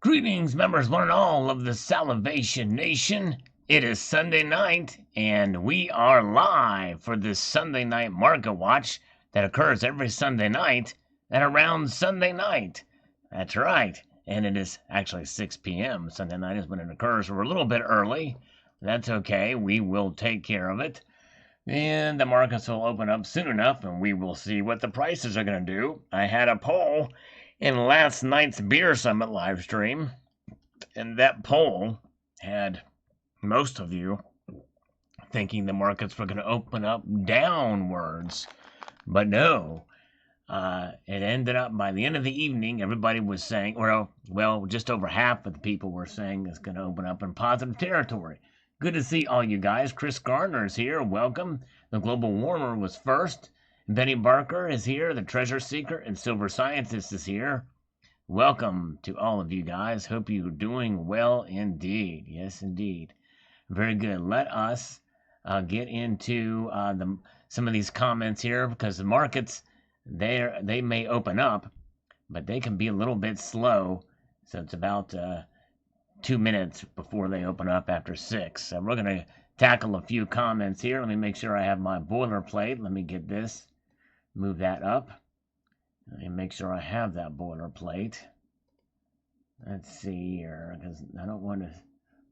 Greetings, members one and all of the Salivation Nation. It is Sunday night, and we are live for this Sunday night market watch that occurs every Sunday night at around Sunday night. That's right, and it is actually 6 p.m. Sunday night is when it occurs. We're a little bit early. That's okay. We will take care of it. And the markets will open up soon enough, and we will see what the prices are going to do. I had a poll in last night's Beer Summit live stream, and that poll had most of you thinking the markets were going to open up downwards. But no, it ended up by the end of the evening, everybody was saying, well, just over half of the people were saying it's going to open up in positive territory. Good to see all you guys. Chris Garner is here. Welcome. The Global Warmer was first. Benny Barker is here. The Treasure Seeker and Silver Scientist is here. Welcome to all of you guys. Hope you're doing well indeed. Yes, indeed. Very good. Let us get into some of these comments here, because the markets, they may open up, but they can be a little bit slow. So it's about 2 minutes before they open up after 6. So we're going to tackle a few comments here. Let me make sure I have my boilerplate. Let me get this. Move that up. Let me make sure I have that boilerplate. Let's see here, because I don't want to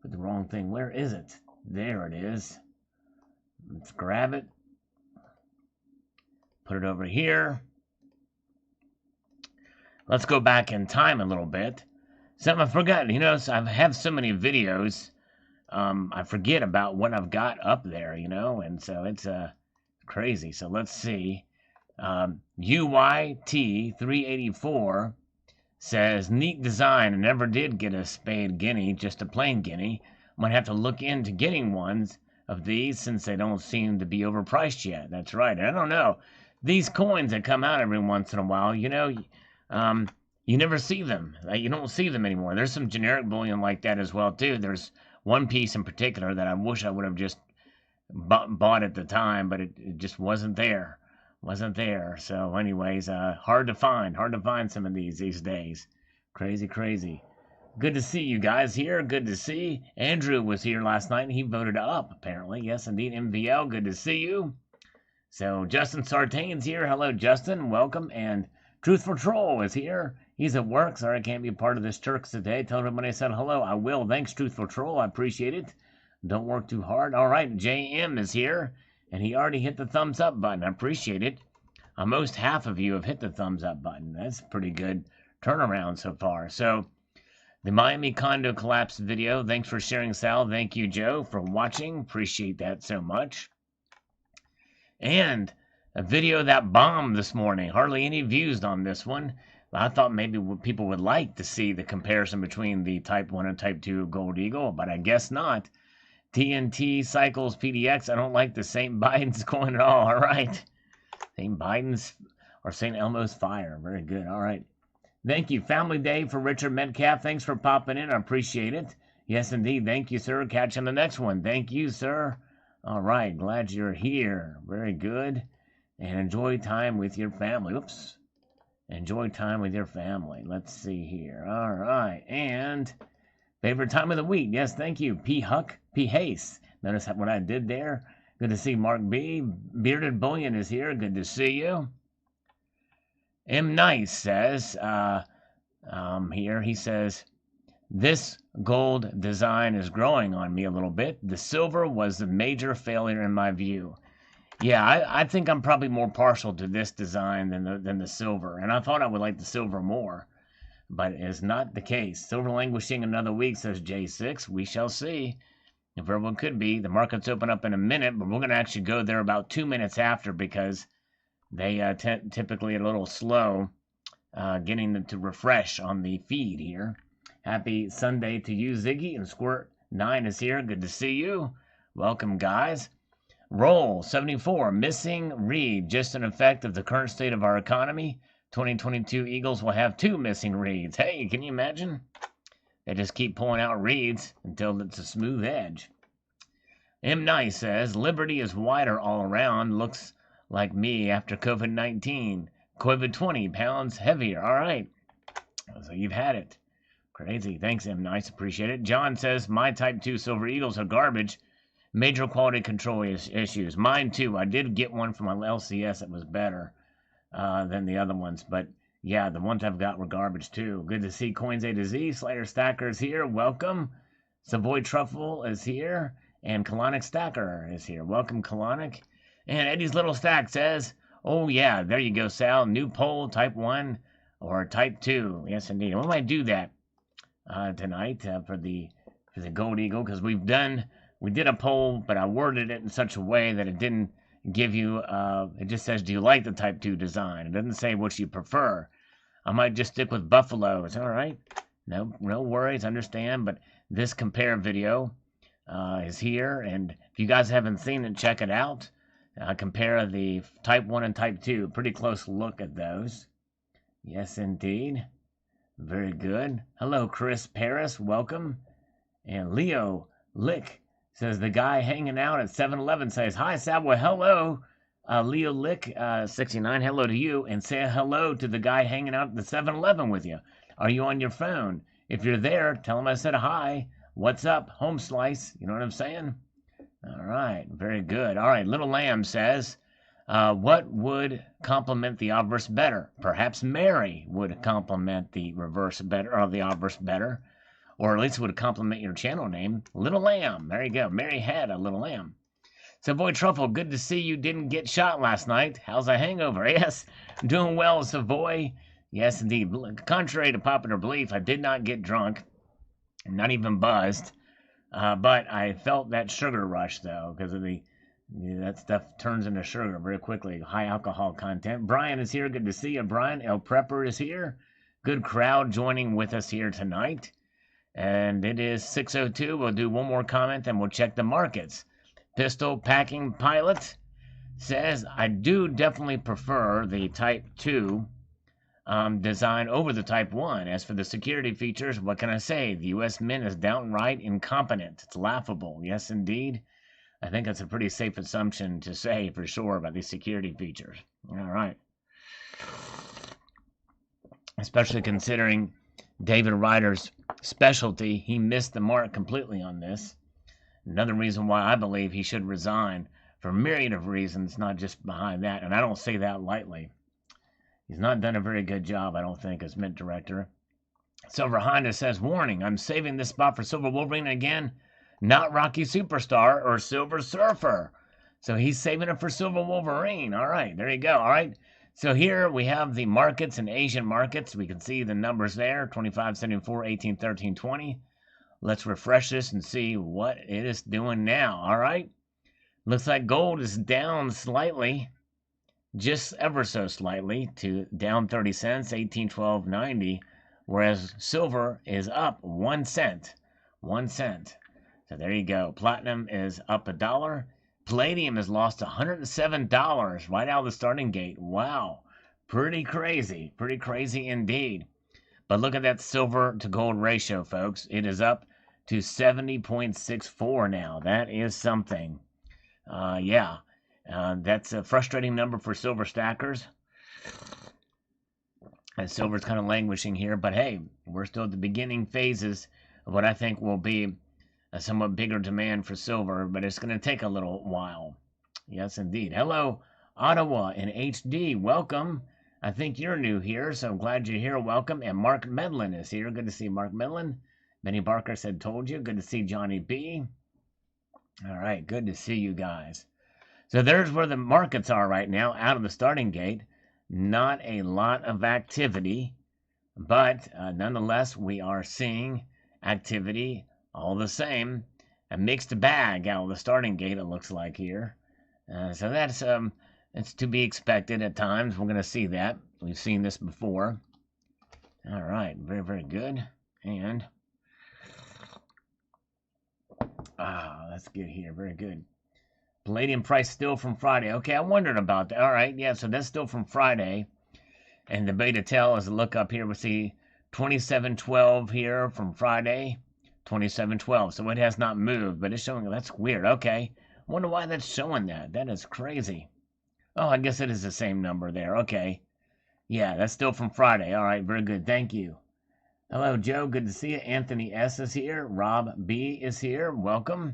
put the wrong thing. Where is it? There it is. Let's grab it. Put it over here. Let's go back in time a little bit. Something I forgot. I have so many videos. I forget about what I've got up there, and so it's crazy. So let's see. UYT384 says, neat design. I never did get a spade guinea, just a plain guinea. Might have to look into getting ones of these since they don't seem to be overpriced yet. That's right. I don't know. These coins that come out every once in a while, you never see them. You don't see them anymore. There's some generic bullion like that as well, too. There's one piece in particular that I wish I would have just bought at the time, but it just wasn't there. So anyways, hard to find some of these days. Crazy. Good to see you guys here. Good to see. Andrew was here last night and he voted up, apparently. Yes, indeed. MVL, good to see you. So Justin Sartain's here. Hello, Justin. Welcome. And Truthful Troll is here. He's at work. Sorry I can't be a part of this Turks today. Tell everybody I said hello. I will. Thanks, Truthful Troll. I appreciate it. Don't work too hard. All right, JM is here. And he already hit the thumbs up button. I appreciate it. Almost half of you have hit the thumbs up button. That's a pretty good turnaround so far. So, the Miami condo collapse video. Thanks for sharing, Sal. Thank you, Joe, for watching. Appreciate that so much. And a video that bombed this morning. Hardly any views on this one. I thought maybe people would like to see the comparison between the Type 1 and Type 2 Gold Eagle, but I guess not. TNT Cycles PDX. I don't like the St. Biden's coin at all. All right. St. Biden's or St. Elmo's Fire. Very good. All right. Thank you. Family Day for Richard Metcalf. Thanks for popping in. I appreciate it. Yes, indeed. Thank you, sir. Catch you on the next one. Thank you, sir. All right. Glad you're here. Very good. And enjoy time with your family. Oops. Enjoy time with your family. Let's see here. All right. And favorite time of the week. Yes, thank you. P. Huck. P. Hayes. Notice what I did there. Good to see Mark B. Bearded Bullion is here. Good to see you. M. Nice says, here, he says, this gold design is growing on me a little bit. The silver was the major failure in my view. Yeah, I think I'm probably more partial to this design than the silver. And I thought I would like the silver more, but it is not the case. Silver languishing another week, says J6. We shall see. If everyone could be. The markets open up in a minute, but we're going to actually go there about 2 minutes after because they typically are a little slow getting them to refresh on the feed here. Happy Sunday to you, Ziggy, and Squirt9 is here. Good to see you. Welcome, guys. Roll 74, missing read, just an effect of the current state of our economy. 2022 Eagles will have 2 missing reads. Hey, can you imagine? They just keep pulling out reads until it's a smooth edge. M. Nice says, Liberty is wider all around. Looks like me after COVID-19. COVID 20 pounds heavier. All right. So you've had it. Crazy. Thanks, M. Nice. Appreciate it. John says, my Type 2 Silver Eagles are garbage. Major quality control issues. Mine, too. I did get one from my LCS that was better than the other ones. But, yeah, the ones I've got were garbage, too. Good to see Coins A to Z. Slayer Stacker is here. Welcome. Savoy Truffle is here. And Colonic Stacker is here. Welcome, Colonic. And Eddie's Little Stack says, oh, yeah, there you go, Sal. New poll, Type 1 or Type 2. Yes, indeed. We might do that tonight for the Gold Eagle, because we did a poll, but I worded it in such a way that it didn't give you, it just says, do you like the Type 2 design? It doesn't say what you prefer. I might just stick with buffaloes. All right. No worries. Understand. But this compare video is here. And if you guys haven't seen it, check it out. Compare the Type 1 and Type 2. Pretty close look at those. Yes, indeed. Very good. Hello, Chris Paris. Welcome. And Leo Lick says, the guy hanging out at 7-Eleven says, hi, Sal. Well, hello, Leo Lick, 69. Hello to you. And say hello to the guy hanging out at the 7-Eleven with you. Are you on your phone? If you're there, tell him I said hi. What's up? Home slice. You know what I'm saying? All right. Very good. All right. Little Lamb says, what would complement the obverse better? Perhaps Mary would complement the reverse better, or the obverse better. Or at least would complement your channel name. Little Lamb. There you go. Mary had a little lamb. Savoy Truffle, good to see you didn't get shot last night. How's the hangover? Yes. Doing well, Savoy. Yes, indeed. Contrary to popular belief, I did not get drunk. Not even buzzed. But I felt that sugar rush, though, because of that stuff turns into sugar very quickly. High alcohol content. Brian is here. Good to see you, Brian. El Prepper is here. Good crowd joining with us here tonight. And it is 6:02. We'll do one more comment, and we'll check the markets. Pistol Packing Pilot says, I do definitely prefer the Type 2 design over the Type 1. As for the security features, what can I say? The U.S. Mint is downright incompetent. It's laughable. Yes, indeed. I think that's a pretty safe assumption to say for sure about these security features. All right. Especially considering David Ryder's specialty, he missed the mark completely on this. Another reason why I believe he should resign, for a myriad of reasons, not just behind that, and I don't say that lightly. He's not done a very good job, I don't think, as Mint Director. Silver Honda says, warning, I'm saving this spot for Silver Wolverine again, not Rocky Superstar or Silver Surfer. So he's saving it for Silver Wolverine. All right, there you go. All right. So here we have the markets and Asian markets. We can see the numbers there, 25, 74, 18, 13, 20. Let's refresh this and see what it is doing now. All right. Looks like gold is down slightly, just ever so slightly, to down 30 cents, 18.12.90, whereas silver is up 1 cent. 1 cent. So there you go. Platinum is up $1. Palladium has lost $107 right out of the starting gate. Wow. Pretty crazy. Pretty crazy indeed. But look at that silver to gold ratio, folks. It is up to 70.64 now. That is something. That's a frustrating number for silver stackers. And silver's kind of languishing here. But hey, we're still at the beginning phases of what I think will be a somewhat bigger demand for silver, but it's going to take a little while. Yes, indeed. Hello, Ottawa in HD. Welcome. I think you're new here, so I'm glad you're here. Welcome. And Mark Medlin is here. Good to see Mark Medlin. Benny Barker said, told you. Good to see Johnny B. All right, good to see you guys. So there's where the markets are right now, out of the starting gate. Not a lot of activity, but nonetheless, we are seeing activity all the same. A mixed bag out of the starting gate, it looks like here. So that's it's to be expected at times. We're going to see that. We've seen this before. All right, very, very good. And let's get here. Very good. Palladium price still from Friday. Okay, I wondered about that. All right, yeah, so that's still from Friday. And the beta tell is a look up here. We see 27.12 here from Friday. 27.12. So it has not moved, but it's showing. That's weird. Okay. I wonder why that's showing that. That is crazy. Oh, I guess it is the same number there. Okay. Yeah, that's still from Friday. All right, very good. Thank you. Hello, Joe. Good to see you. Anthony S. is here. Rob B. is here. Welcome.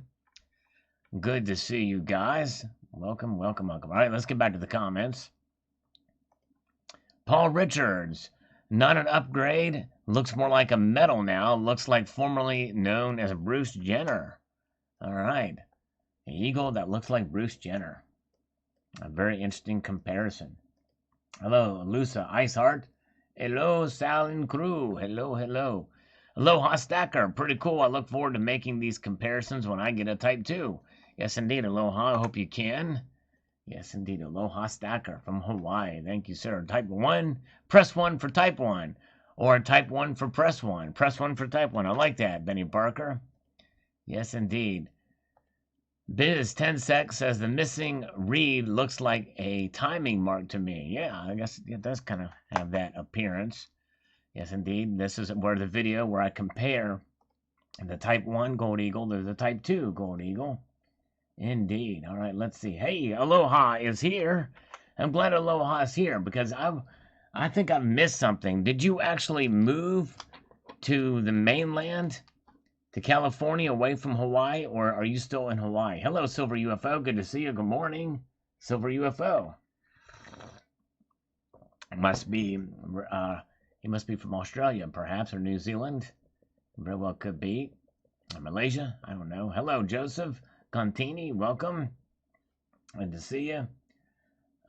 Good to see you guys. Welcome, welcome, welcome. All right, let's get back to the comments. Paul Richards. Not an upgrade. Looks more like a metal now. Looks like formerly known as Bruce Jenner. All right. An eagle that looks like Bruce Jenner. A very interesting comparison. Hello, Lusa Iceheart. Hello, Sal and crew. Hello, hello. Aloha Stacker. Pretty cool. I look forward to making these comparisons when I get a Type 2. Yes, indeed. Aloha. I hope you can. Yes, indeed. Aloha Stacker from Hawaii. Thank you, sir. Type 1. Press 1 for Type 1. Or Type 1 for Press 1. Press 1 for Type 1. I like that, Benny Barker. Yes, indeed. Biz 10 sec says the missing read looks like a timing mark to me. Yeah, I guess it does kind of have that appearance. Yes, indeed. This is where the video where I compare the Type 1 Gold Eagle to the Type 2 Gold Eagle. Indeed. All right, let's see. Hey, Aloha is here. I'm glad Aloha is here because I think I've missed something. Did you actually move to the mainland? To California away from Hawaii, or are you still in Hawaii? Hello, Silver UFO. Good to see you. Good morning, Silver UFO. It must be, he must be from Australia, perhaps, or New Zealand. Very well could be. Or Malaysia, I don't know. Hello, Joseph Contini. Welcome. Good to see you.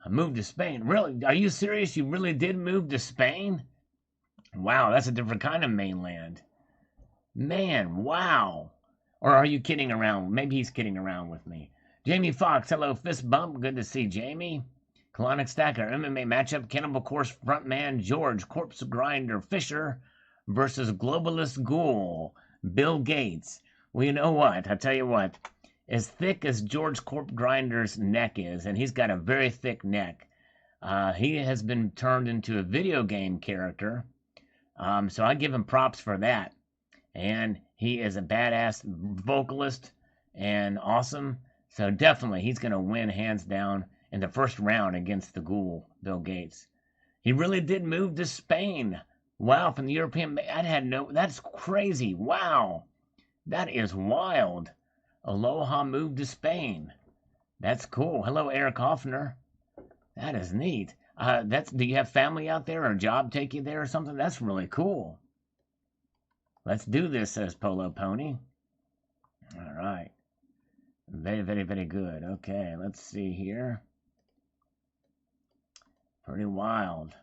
I moved to Spain. Really? Are you serious? You really did move to Spain? Wow, that's a different kind of mainland. Man, wow. Or are you kidding around? Maybe he's kidding around with me. Jamie Fox, hello, fist bump. Good to see Jamie. Colonic Stacker, MMA matchup, Cannibal Corpse frontman George Corpse Grinder Fisher versus Globalist Ghoul, Bill Gates. Well, you know what? I tell you what. As thick as George Corpse Grinder's neck is, and he's got a very thick neck, he has been turned into a video game character. So I give him props for that. And he is a badass vocalist and awesome. So definitely he's going to win hands down in the first round against the Ghoul, Bill Gates. He really did move to Spain. Wow, from the European... That's crazy. Wow. That is wild. Aloha moved to Spain. That's cool. Hello, Eric Hoffner. That is neat. Do you have family out there or a job take you there or something? That's really cool. Let's do this, says Polo Pony. All right. Very, very, very good. Okay, let's see here. Pretty wild.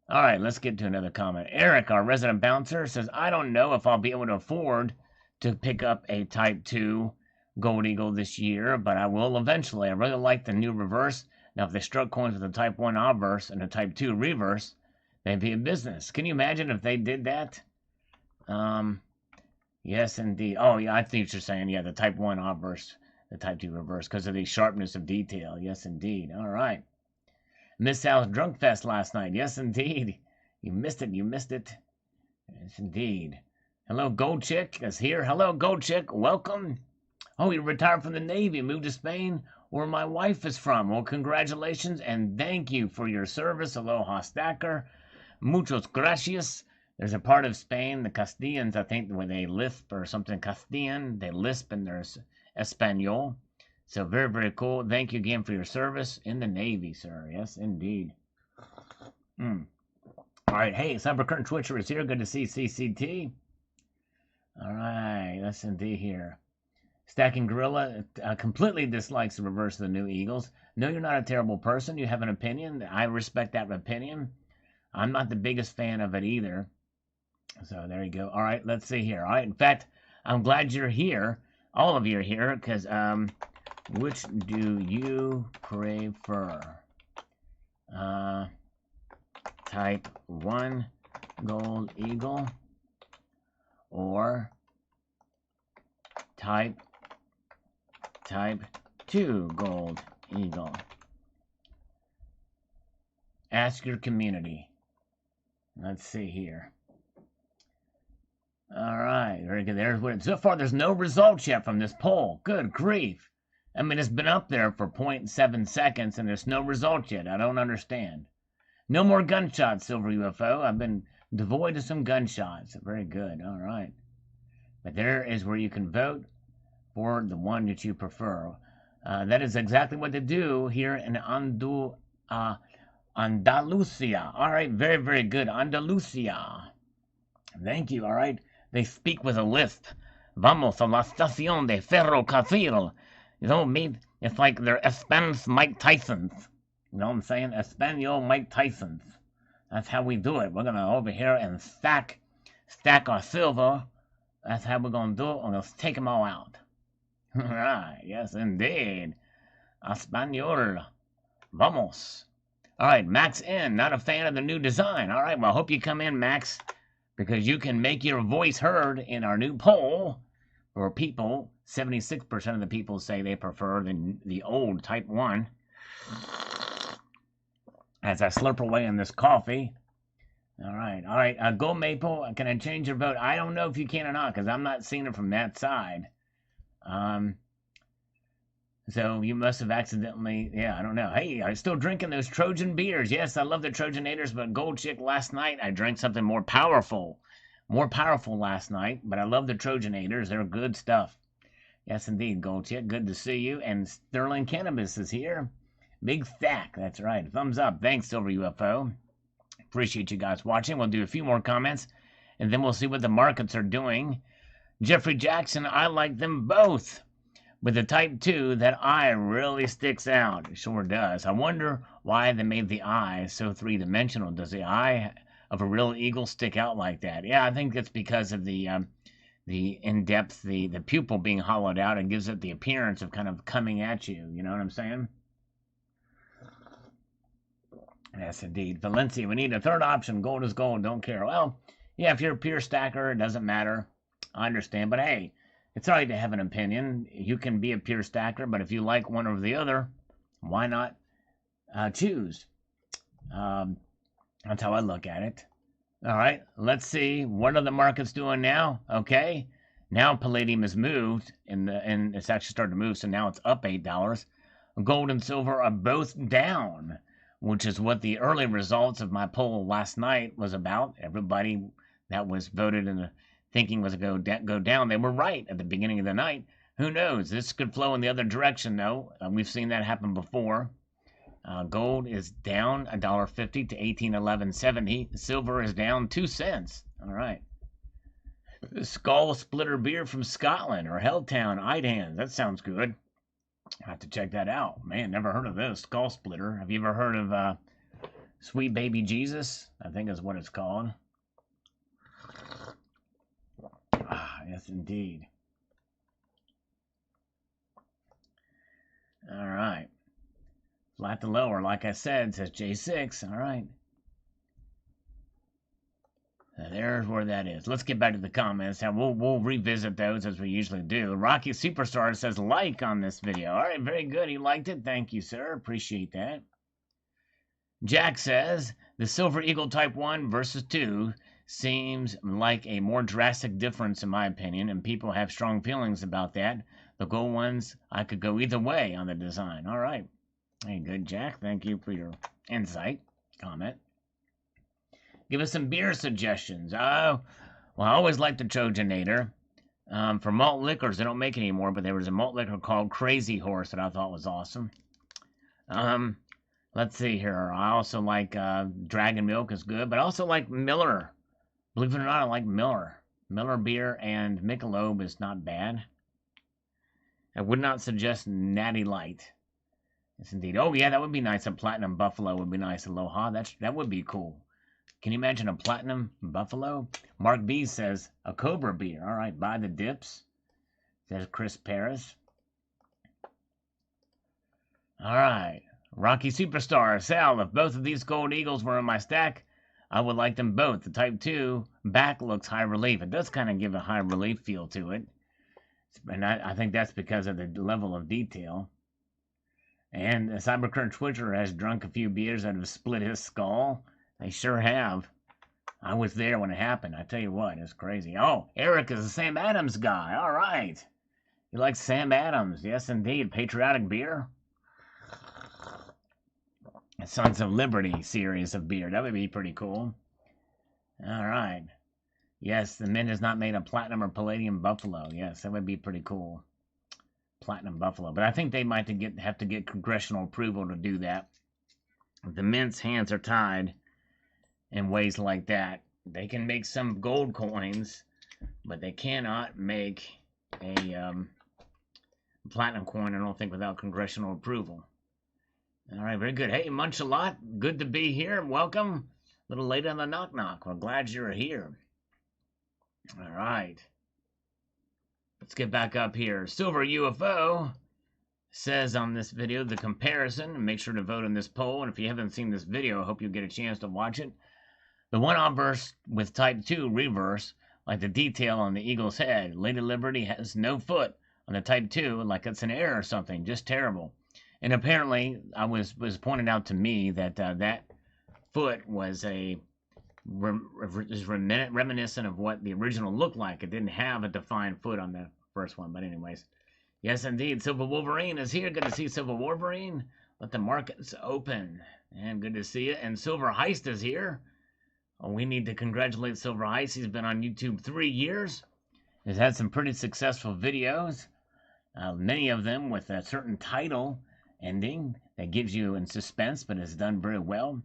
All right, let's get to another comment. Eric, our resident bouncer, says, I don't know if I'll be able to afford to pick up a Type 2 Gold Eagle this year, but I will eventually. I really like the new reverse. Now, if they struck coins with a Type 1 obverse and a Type 2 reverse, they'd be a business. Can you imagine if they did that? Yes, indeed. Oh, yeah, I think you're saying, yeah, the Type 1 obverse, the Type 2 reverse, because of the sharpness of detail. Yes, indeed. All right. Miss Sal's Drunk Fest last night. Yes, indeed. You missed it. You missed it. Yes, indeed. Hello, Gold Chick is here. Hello, Gold Chick. Welcome. Oh, you retired from the Navy, moved to Spain, where my wife is from. Well, congratulations, and thank you for your service. Aloha Stacker. Muchos gracias. There's a part of Spain, the Castilians, I think, where they lisp or something. Castilian, they lisp in their Espanol. So very, very cool. Thank you again for your service in the Navy, sir. Yes, indeed. All right. Hey, Cyber Curtain Twitcher is here. Good to see CCT. All right. That's indeed here. Stacking Gorilla completely dislikes the reverse of the new Eagles. No, you're not a terrible person. You have an opinion. I respect that opinion. I'm not the biggest fan of it either. So there you go. All right, let's see here. All right, in fact, I'm glad you're here. All of you are here because which do you prefer? Type 1 Gold Eagle or Type 2 Gold Eagle? Ask your community. Let's see here. All right, very good. So far, there's no results yet from this poll. Good grief. I mean, it's been up there for 0.7 seconds, and there's no results yet. I don't understand. No more gunshots, Silver UFO. I've been devoid of some gunshots. Very good. All right. But there is where you can vote for the one that you prefer. That is exactly what they do here in Andalusia. All right, very, very good. Andalusia. Thank you. All right. They speak with a lisp. Vamos a la estación de ferrocarril. You know, me, it's like they're Spanish Mike Tysons. You know what I'm saying? Espanol Mike Tysons. That's how we do it. We're going to over here and stack our silver. That's how we're going to do it. And let's take them all out. All right. Yes, indeed. Espanol. Vamos. All right, Max N. Not a fan of the new design. All right, well, I hope you come in, Max, because you can make your voice heard in our new poll for people. 76% of the people say they prefer the old Type 1. As I slurp away on this coffee. All right. Go Maple. Can I change your vote? I don't know if you can or not, because I'm not seeing it from that side. So you must have accidentally, yeah, I don't know. Hey, I'm still drinking those Trojan beers. Yes, I love the Trojanators, but Gold Chick, last night I drank something more powerful. More powerful last night, but I love the Trojanators. They're good stuff. Yes, indeed, Gold Chick. Good to see you. And Sterling Cannabis is here. Big stack. That's right. Thumbs up. Thanks, Silver UFO. Appreciate you guys watching. We'll do a few more comments, and then we'll see what the markets are doing. Jeffrey Jackson, I like them both. With the Type 2, that eye really sticks out. It sure does. I wonder why they made the eye so three-dimensional. Does the eye of a real eagle stick out like that? Yeah, I think it's because of the in-depth, the pupil being hollowed out. It gives it the appearance of kind of coming at you. You know what I'm saying? Yes, indeed. Valencia, we need a third option. Gold is gold. Don't care. Well, yeah, if you're a pure stacker, it doesn't matter. I understand. But hey, it's all right to have an opinion. You can be a pure stacker, but if you like one over the other, why not choose? That's how I look at it. All right, let's see. What are the markets doing now? Okay, now palladium has moved, and it's actually started to move, so now it's up $8. Gold and silver are both down, which is what the early results of my poll last night was about. Everybody that was voted in the thinking was go down. They were right at the beginning of the night. Who knows? This could flow in the other direction, though. We've seen that happen before. Gold is down $1.50 to $18.1170. Silver is down 2 cents. All right. Skull Splitter beer from Scotland or Helltown, Idans. That sounds good. I have to check that out. Man, never heard of this. Skull Splitter. Have you ever heard of Sweet Baby Jesus? I think is what it's called. Yes, indeed. All right. Flat to lower, like I said, says J6. All right. Now there's where that is. Let's get back to the comments. Now we'll revisit those as we usually do. Rocky Superstar says like on this video. All right, very good. He liked it. Thank you, sir. Appreciate that. Jack says the Silver Eagle Type 1 versus 2 seems like a more drastic difference in my opinion, and people have strong feelings about that. The gold ones, I could go either way on the design. All right. Hey, good, Jack. Thank you for your insight, comment. Give us some beer suggestions. Well, I always liked the Trojanator. For malt liquors, they don't make it anymore, but there was a malt liquor called Crazy Horse that I thought was awesome. Let's see here. I also like Dragon Milk is good, but I also like Miller. Believe it or not, I like Miller. Miller beer and Michelob is not bad. I would not suggest Natty Light. Yes, indeed. Oh, yeah, that would be nice. A Platinum Buffalo would be nice. Aloha. That would be cool. Can you imagine a Platinum Buffalo? Mark B says, a Cobra beer. All right, buy the dips. Says Chris Paris. All right. Rocky Superstar. Sal, if both of these Gold Eagles were in my stack, I would like them both. The Type 2 back looks high relief. It does kind of give a high relief feel to it. And I think that's because of the level of detail. And the Cybercurrent Twitcher has drunk a few beers that have split his skull. They sure have. I was there when it happened. I tell you what, it's crazy. Oh, Eric is a Sam Adams guy. All right. He likes Sam Adams. Yes, indeed. Patriotic beer. Sons of Liberty series of beer. That would be pretty cool. All right. Yes, the mint is not made of platinum or palladium buffalo. Yes, that would be pretty cool. Platinum buffalo. But I think they might have to get congressional approval to do that. If the mint's hands are tied in ways like that, they can make some gold coins, but they cannot make a platinum coin, I don't think, without congressional approval. All right, very good. Hey, Munch-a-Lot, good to be here. Welcome. A little late on the knock-knock. We're glad you're here. All right. Let's get back up here. Silver UFO says on this video, the comparison. Make sure to vote on this poll. And if you haven't seen this video, I hope you get a chance to watch it. The one obverse with type 2 reverse, like the detail on the eagle's head. Lady Liberty has no foot on the type 2, like it's an error or something. Just terrible. And apparently, was pointed out to me that that foot was reminiscent of what the original looked like. It didn't have a defined foot on the first one. But anyways, yes, indeed. Silver Wolverine is here. Good to see Silver Wolverine. Let the markets open. And good to see you. And Silver Heist is here. Oh, we need to congratulate Silver Heist. He's been on YouTube 3 years. He's had some pretty successful videos. Many of them with a certain title ending that gives you in suspense, but has done very well.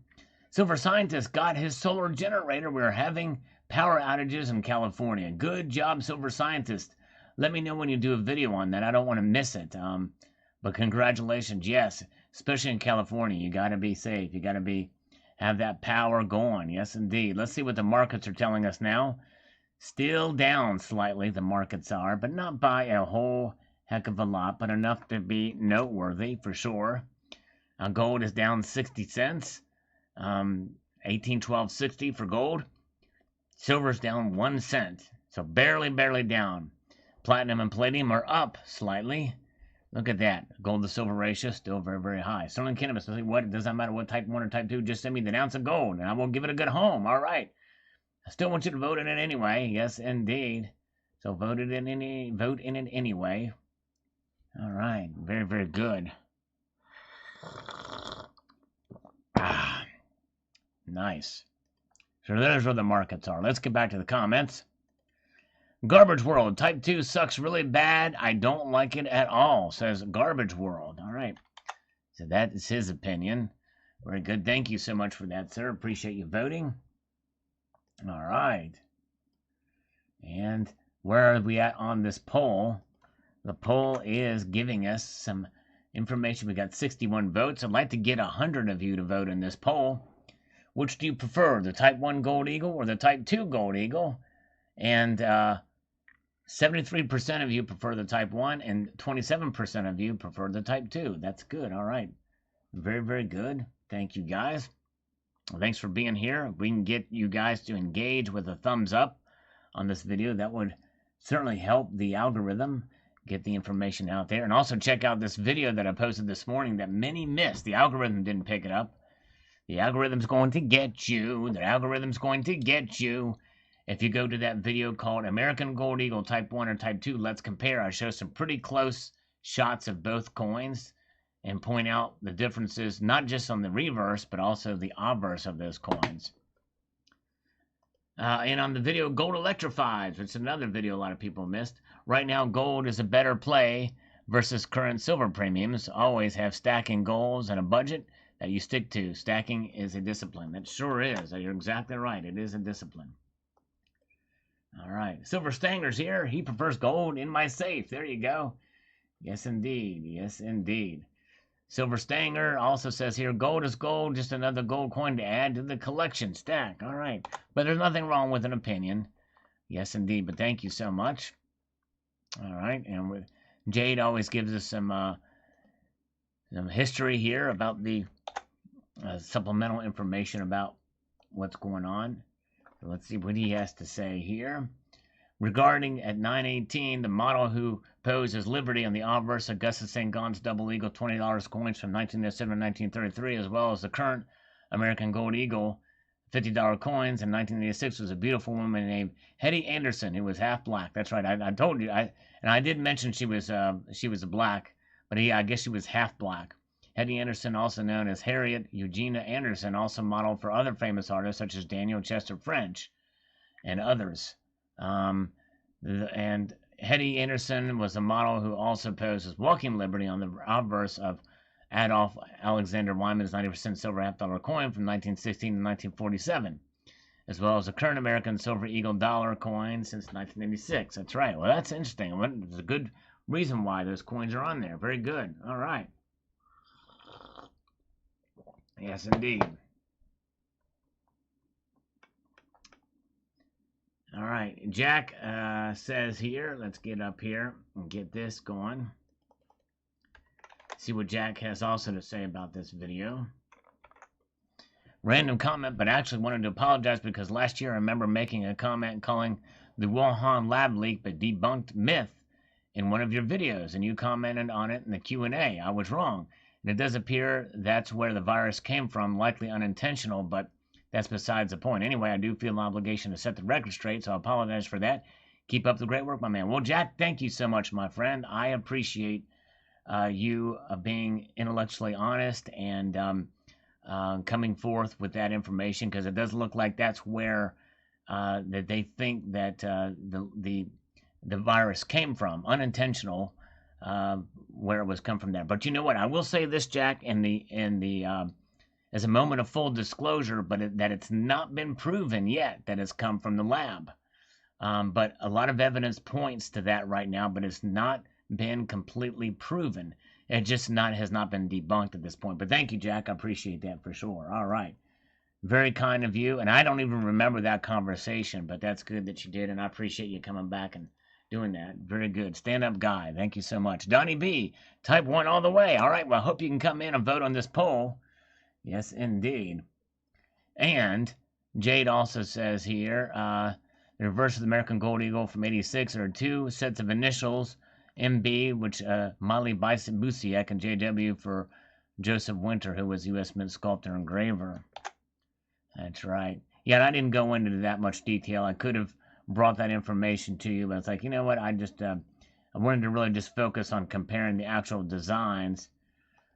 Silver Scientist got his solar generator. We're having power outages in California. Good job, Silver Scientist. Let me know when you do a video on that. I don't want to miss it. But congratulations, yes, especially in California. You got to be safe. You got to have that power going. Yes, indeed. Let's see what the markets are telling us now. Still down slightly, the markets are, but not by a whole heck of a lot, but enough to be noteworthy for sure. Gold is down 60 cents. 1812.60 for gold. Silver's down 1 cent. So barely down. Platinum and palladium are up slightly. Look at that. Gold to silver ratio still very high. Sterling cannabis. What? It doesn't matter what type 1 or type 2. Just send me the ounce of gold and I will give it a good home. All right. I still want you to vote in it anyway. Yes, indeed. So vote in it anyway. All right. Very good. Nice. So there's where the markets are. Let's get back to the comments. Garbage World. Type 2 sucks really bad. I don't like it at all, says Garbage World. All right. So that is his opinion. Very good. Thank you so much for that, sir. Appreciate you voting. All right. And where are we at on this poll? The poll is giving us some information. We got 61 votes. I'd like to get 100 of you to vote in this poll. Which do you prefer, the Type 1 Gold Eagle or the Type 2 Gold Eagle? And 73% of you prefer the Type 1, and 27% of you prefer the Type 2. That's good. All right. Very good. Thank you, guys. Thanks for being here. If we can get you guys to engage with a thumbs up on this video, that would certainly help the algorithm get the information out there. And also check out this video that I posted this morning that many missed. The algorithm didn't pick it up. The algorithm's going to get you. The algorithm's going to get you. If you go to that video called American Gold Eagle Type 1 or Type 2, let's compare. I show some pretty close shots of both coins and point out the differences, not just on the reverse, but also the obverse of those coins. And on the video Gold Electrifies, which is another video a lot of people missed. Right now, gold is a better play versus current silver premiums. Always have stacking goals and a budget that you stick to. Stacking is a discipline. That sure is. You're exactly right. It is a discipline. All right. Silver Stanger's here. He prefers gold in my safe. There you go. Yes, indeed. Yes, indeed. Silver Stanger also says here, gold is gold, just another gold coin to add to the collection stack. All right. But there's nothing wrong with an opinion. Yes, indeed. But thank you so much. All right. And Jade always gives us some history here about the supplemental information about what's going on. So let's see what he has to say here. Regarding at 918, the model who posed as Liberty on the obverse Augustus St. Gaudens Double Eagle $20 coins from 1907 and 1933, as well as the current American Gold Eagle $50 coins in 1986, was a beautiful woman named Hetty Anderson, who was half black. That's right. I told you. And I did mention she was a black, but I guess she was half black. Hetty Anderson, also known as Harriet Eugenia Anderson, also modeled for other famous artists such as Daniel Chester French. and others. And Hetty Anderson was a model who also poses walking liberty on the obverse of Adolf Alexander Wyman's 90% silver $half coin from 1916 to 1947, as well as a current American silver eagle dollar coin since 1986. That's right. Well, that's interesting. There's a good reason why those coins are on there. Very good. All right. Yes, indeed. All right. Jack says here, let's get up here and get this going. See what Jack has also to say about this video. Random comment, but actually wanted to apologize because last year I remember making a comment calling the Wuhan lab leak a debunked myth in one of your videos, and you commented on it in the Q&A. I was wrong, and it does appear that's where the virus came from, likely unintentional, but that's besides the point. Anyway, I do feel an obligation to set the record straight, so I apologize for that. Keep up the great work, my man. Well, Jack, thank you so much, my friend. I appreciate you being intellectually honest and coming forth with that information, because it does look like that's where that they think that the virus came from, unintentional, where it was come from there. But you know what? I will say this, Jack, as a moment of full disclosure, but that it's not been proven yet that it's come from the lab. But a lot of evidence points to that right now, but it's not been completely proven. It just has not been debunked at this point. But thank you, Jack. I appreciate that for sure. All right. Very kind of you. And I don't even remember that conversation, but that's good that you did. And I appreciate you coming back and doing that. Very good. Stand up guy. Thank you so much. Donnie B, type 1 all the way. All right. Well, I hope you can come in and vote on this poll. Yes, indeed. And Jade also says here, the reverse of the American Gold Eagle from 86 are 2 sets of initials, MB, which Molly Busiek, and JW for Joseph Winter, who was U.S. Mint sculptor and engraver. That's right. Yeah, and I didn't go into that much detail. I could have brought that information to you, but it's like, you know what? I wanted to really just focus on comparing the actual designs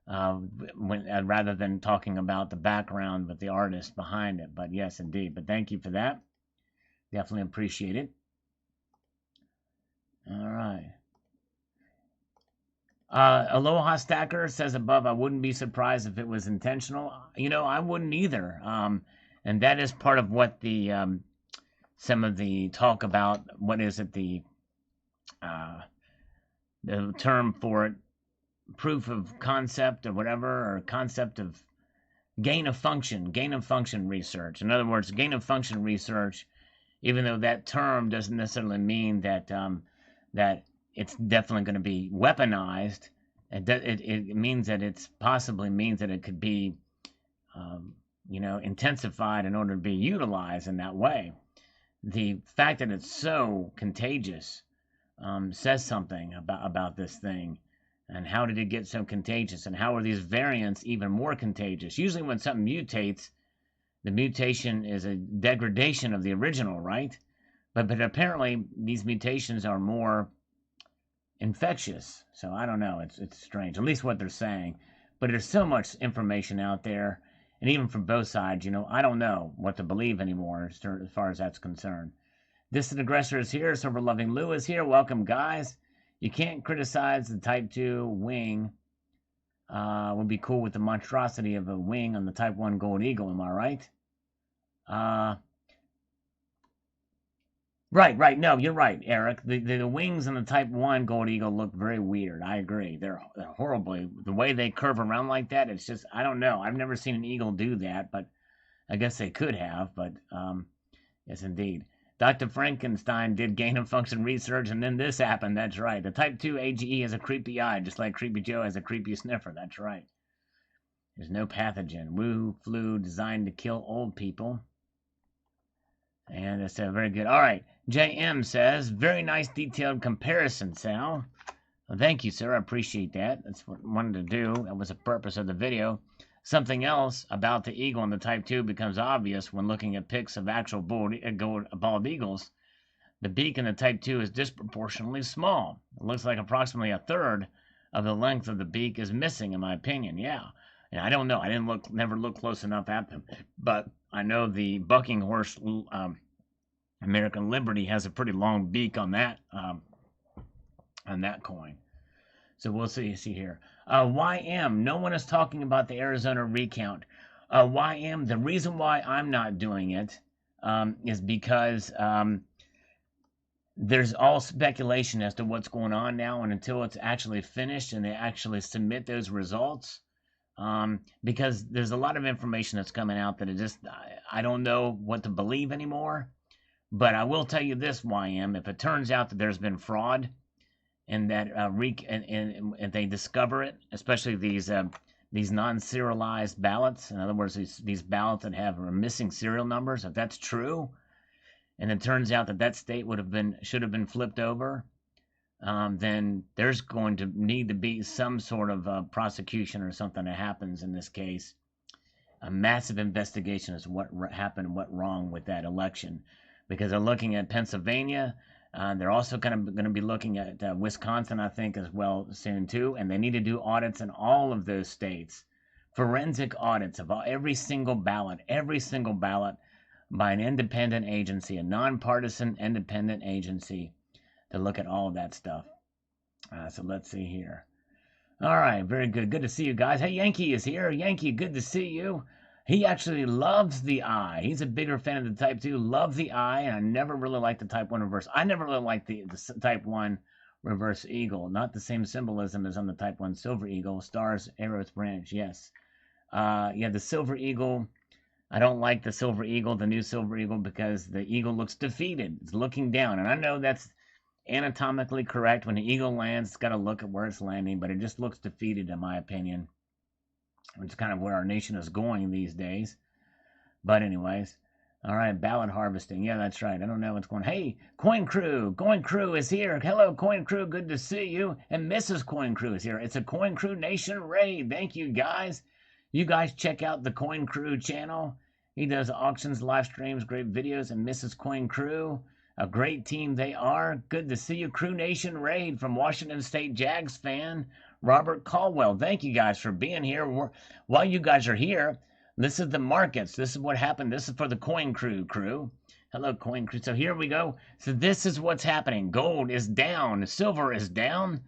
rather than talking about the background with the artist behind it. But yes, indeed. But thank you for that. Definitely appreciate it. All right. Aloha Stacker says above, I wouldn't be surprised if it was intentional. You know, I wouldn't either. And that is part of what the some of the talk about, what is it, the term for it, proof of concept or whatever, or concept of gain of function research. In other words, gain of function research, even though that term doesn't necessarily mean that that it's definitely going to be weaponized. It means that it's possibly means that it could be, intensified in order to be utilized in that way. The fact that it's so contagious says something about this thing. And how did it get so contagious? And how are these variants even more contagious? Usually when something mutates, the mutation is a degradation of the original, right? But apparently these mutations are more infectious. So I don't know. It's strange, at least what they're saying. But there's so much information out there, and even from both sides, I don't know what to believe anymore as far as that's concerned. Distant Aggressor is here. Silver Loving Lou is here. Welcome, guys. You can't criticize the Type 2 wing. Would be cool with the monstrosity of a wing on the Type 1 Gold Eagle. Am I right? Right. No, you're right, Eric. The wings on the Type 1 Gold Eagle look very weird. I agree. They're horribly. The way they curve around like that, it's just, I don't know. I've never seen an eagle do that, but I guess they could have. But yes, indeed. Dr. Frankenstein did gain of function research, and then this happened. That's right. The Type 2 AGE has a creepy eye, just like Creepy Joe has a creepy sniffer. That's right. There's no pathogen. Wu flu designed to kill old people. And it's very good. All right. JM says, very nice detailed comparison, Sal. Well, thank you, sir. I appreciate that. That's what I wanted to do. That was the purpose of the video. Something else about the eagle and the Type 2 becomes obvious when looking at pics of actual bald eagles. The beak in the Type 2 is disproportionately small. It looks like approximately a third of the length of the beak is missing, in my opinion. Yeah. And I don't know. I never looked close enough at them. But I know the bucking horse American Liberty has a pretty long beak on that coin. So we'll see here. YM, no one is talking about the Arizona recount. YM, the reason why I'm not doing it is because there's all speculation as to what's going on now, and until it's actually finished and they actually submit those results, because there's a lot of information that's coming out that I don't know what to believe anymore. But I will tell you this, YM, if it turns out that there's been fraud and that and they discover it, especially these non-serialized ballots, in other words, these ballots that are missing serial numbers, if that's true, and it turns out that state should have been flipped over, then there's going to need to be some sort of prosecution or something that happens in this case. A massive investigation as to what happened, what wrong with that election, because they're looking at Pennsylvania. They're also going to be looking at Wisconsin, I think, as well soon too, and they need to do audits in all of those states, forensic audits of every single ballot by an independent agency, a nonpartisan independent agency, to look at all of that stuff. So let's see here. All right, very good. Good to see you guys. Hey, Yankee is here. Yankee, good to see you. He actually loves the eye. He's a bigger fan of the Type 2. Love the eye, and I never really liked the Type 1 reverse. I never really liked the Type 1 reverse eagle. Not the same symbolism as on the Type 1 silver eagle. Stars, arrows, branch, yes. Yeah, the silver eagle, I don't like the silver eagle, the new silver eagle, because the eagle looks defeated. It's looking down, and I know that's anatomically correct. When the eagle lands, it's got to look at where it's landing, but it just looks defeated in my opinion. It's kind of where our nation is going these days. But anyways, all right, ballot harvesting. Yeah, that's right. I don't know what's going on. Hey, Coin Crew. Coin Crew is here. Hello, Coin Crew. Good to see you. And Mrs. Coin Crew is here. It's a Coin Crew Nation raid. Thank you, guys. You guys check out the Coin Crew channel. He does auctions, live streams, great videos, and Mrs. Coin Crew, a great team they are. Good to see you. Crew Nation raid from Washington State Jags fan, Robert Caldwell. Thank you guys for being here. While you guys are here, this is the markets. This is what happened. This is for the Coin Crew. Hello, Coin Crew. So here we go. So this is what's happening. Gold is down. Silver is down.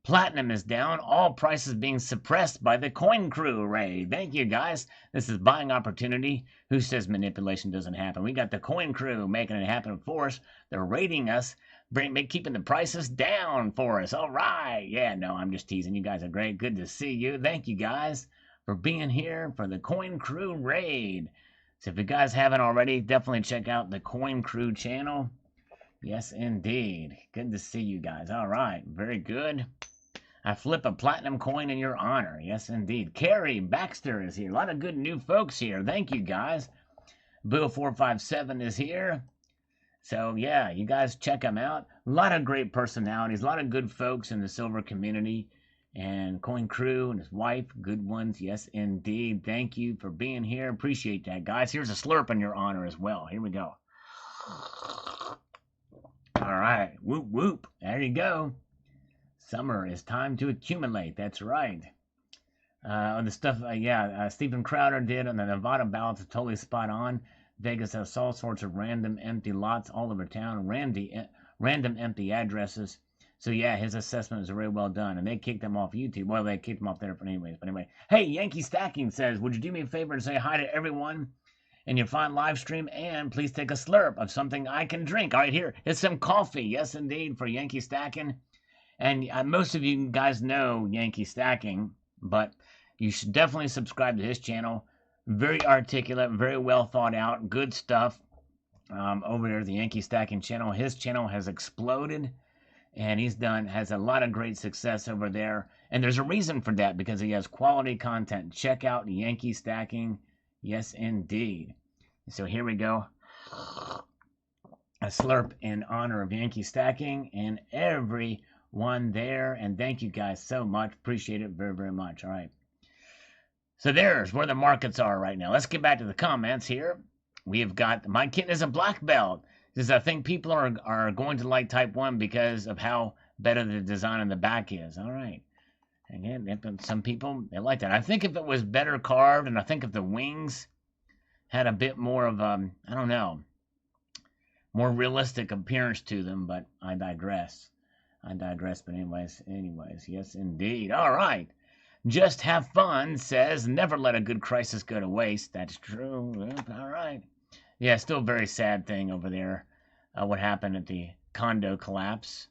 Platinum is down. All prices being suppressed by the Coin Crew raid. Thank you, guys. This is buying opportunity. Who says manipulation doesn't happen? We got the Coin Crew making it happen for us. They're raiding us, keeping the prices down for us. All right. Yeah, no, I'm just teasing. You guys are great. Good to see you. Thank you, guys, for being here for the Coin Crew raid. So if you guys haven't already, definitely check out the Coin Crew channel. Yes, indeed. Good to see you guys. All right. Very good. I flip a platinum coin in your honor. Yes, indeed. Carrie Baxter is here. A lot of good new folks here. Thank you, guys. Bill457 is here. So, yeah, you guys check them out. A lot of great personalities. A lot of good folks in the silver community. And Coin Crew and his wife, good ones. Yes, indeed. Thank you for being here. Appreciate that, guys. Here's a slurp in your honor as well. Here we go. All right. Whoop, whoop. There you go. Summer is time to accumulate. That's right. The stuff, Stephen Crowder did on the Nevada ballots is totally spot on. Vegas has all sorts of random empty lots all over town, random empty addresses. So yeah, his assessment is very well done, and they kicked him off YouTube. Well, they kicked him off there for anyways. But anyway, hey, Yankee Stacking says, would you do me a favor and say hi to everyone in your fine live stream, and please take a slurp of something I can drink. All right, here is some coffee. Yes, indeed, for Yankee Stacking. And most of you guys know Yankee Stacking, but you should definitely subscribe to his channel. Very articulate, very well thought out, good stuff over there, the Yankee Stacking channel. His channel has exploded, and has a lot of great success over there. And there's a reason for that, because he has quality content. Check out Yankee Stacking. Yes, indeed. So here we go. A slurp in honor of Yankee Stacking and everyone there, and thank you guys so much. Appreciate it very, very much. All right. So there's where the markets are right now. Let's get back to the comments here. We have got my kitten is a black belt. Says I think people are going to like Type 1 because of how better the design in the back is. All right. Again, some people, they like that. I think if it was better carved, and I think if the wings had a bit more of I don't know, more realistic appearance to them, but I digress. But anyways, yes, indeed. All right. Just have fun says, never let a good crisis go to waste. That's true. Yep, all right. Yeah, still a very sad thing over there. What happened at the condo collapse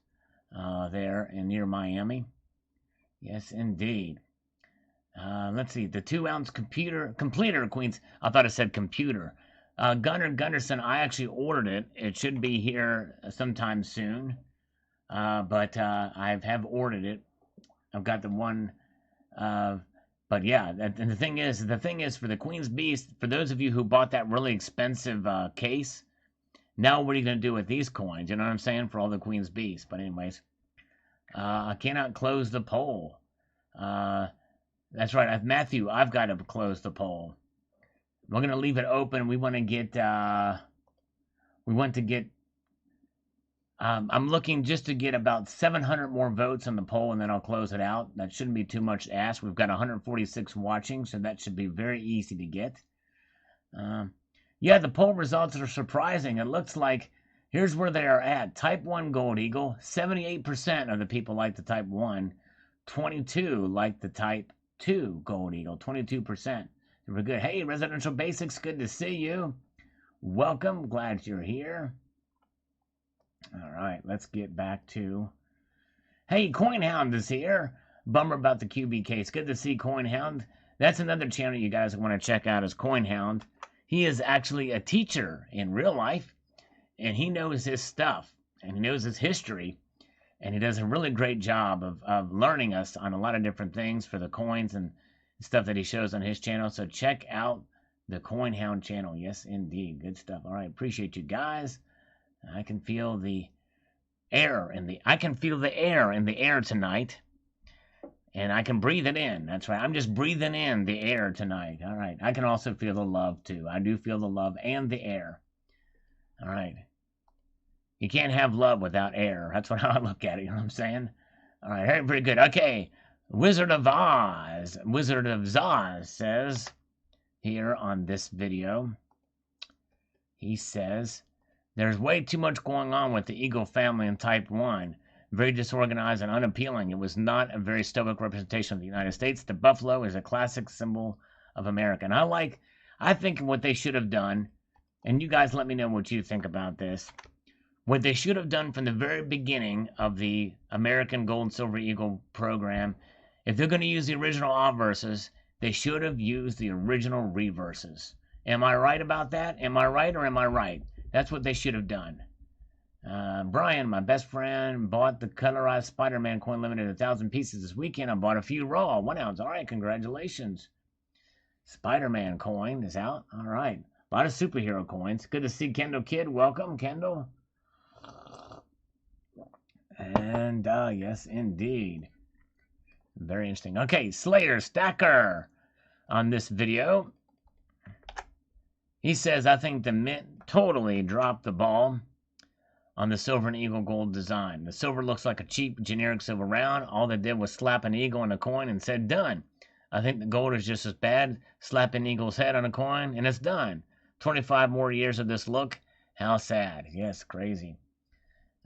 there in near Miami. Yes, indeed. Let's see. The 2-ounce completer Queens. I thought it said computer. Gunnar Gunderson, I actually ordered it. It should be here sometime soon. But I have ordered it. I've got the one. But yeah, and the thing is for the Queen's Beast, for those of you who bought that really expensive case, now what are you going to do with these coins? You know what I'm saying? For all the Queen's Beast. But anyways, I cannot close the poll. That's right, Matthew. I've got to close the poll. We're going to leave it open. We want to get. I'm looking just to get about 700 more votes on the poll, and then I'll close it out. That shouldn't be too much to ask. We've got 146 watching, so that should be very easy to get. Yeah, the poll results are surprising. It looks like here's where they are at. Type 1 Gold Eagle, 78% of the people like the Type 1. 22 like the Type 2 Gold Eagle, 22%. We're good. Hey, Residential Basics, good to see you. Welcome, glad you're here. All right, let's get back to... Hey, CoinHound is here. Bummer about the QB case. Good to see CoinHound. That's another channel you guys want to check out is CoinHound. He is actually a teacher in real life, and he knows his stuff, and he knows his history, and he does a really great job of learning us on a lot of different things for the coins and stuff that he shows on his channel. So check out the CoinHound channel. Yes, indeed. Good stuff. All right, appreciate you guys. I can feel the air in the air tonight, and I can breathe it in. That's right. I'm just breathing in the air tonight. All right. I can also feel the love too. I do feel the love and the air. All right. You can't have love without air. That's what I look at it. You know what I'm saying? All right. Very good. Okay. Wizard of Zaz says here on this video. He says, there's way too much going on with the Eagle family in Type 1. Very disorganized and unappealing. It was not a very stoic representation of the United States. The buffalo is a classic symbol of America. And I think what they should have done, and you guys let me know what you think about this, what they should have done from the very beginning of the American Gold and Silver Eagle program, if they're going to use the original obverses, they should have used the original reverses. Am I right about that? Am I right or am I right? That's what they should have done. Brian, my best friend, bought the colorized Spider-Man coin limited 1,000 pieces this weekend. I bought a few raw, 1 ounce. All right, congratulations. Spider-Man coin is out. All right. A lot of superhero coins. Good to see Kendall Kid. Welcome, Kendall. And, yes, indeed. Very interesting. Okay, Slayer Stacker on this video. He says, I think the Mint totally dropped the ball on the silver and eagle gold design. The silver looks like a cheap, generic silver round. All they did was slap an eagle on a coin and said, done. I think the gold is just as bad. Slap an eagle's head on a coin, and it's done. 25 more years of this look. How sad. Yes, crazy.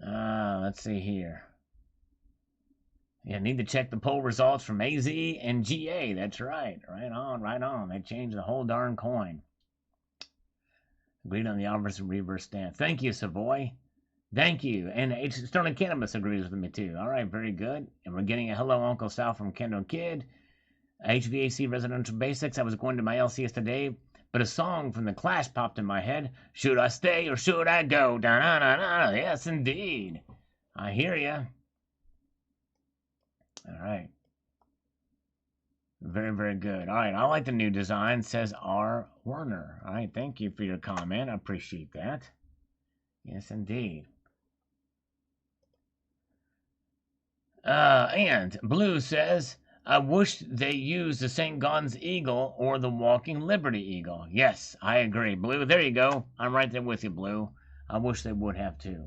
Let's see here. Yeah, need to check the poll results from AZ and GA. That's right. Right on, right on. They changed the whole darn coin. Agreed on the obverse and reverse stance. Thank you, Savoy. Thank you. And Sterling Cannabis agrees with me, too. All right, very good. And we're getting a hello, Uncle Sal from Kendall Kid. HVAC Residential Basics. I was going to my LCS today, but a song from The Clash popped in my head. Should I stay or should I go? Da-na-na-na. Yes, indeed. I hear you. All right. Very, very good. All right, I like the new design, says R. Werner. All right, thank you for your comment. I appreciate that. Yes, indeed. And Blue says, I wish they used the St. Gaudens Eagle or the Walking Liberty Eagle. Yes, I agree. Blue, there you go. I'm right there with you, Blue. I wish they would have, too.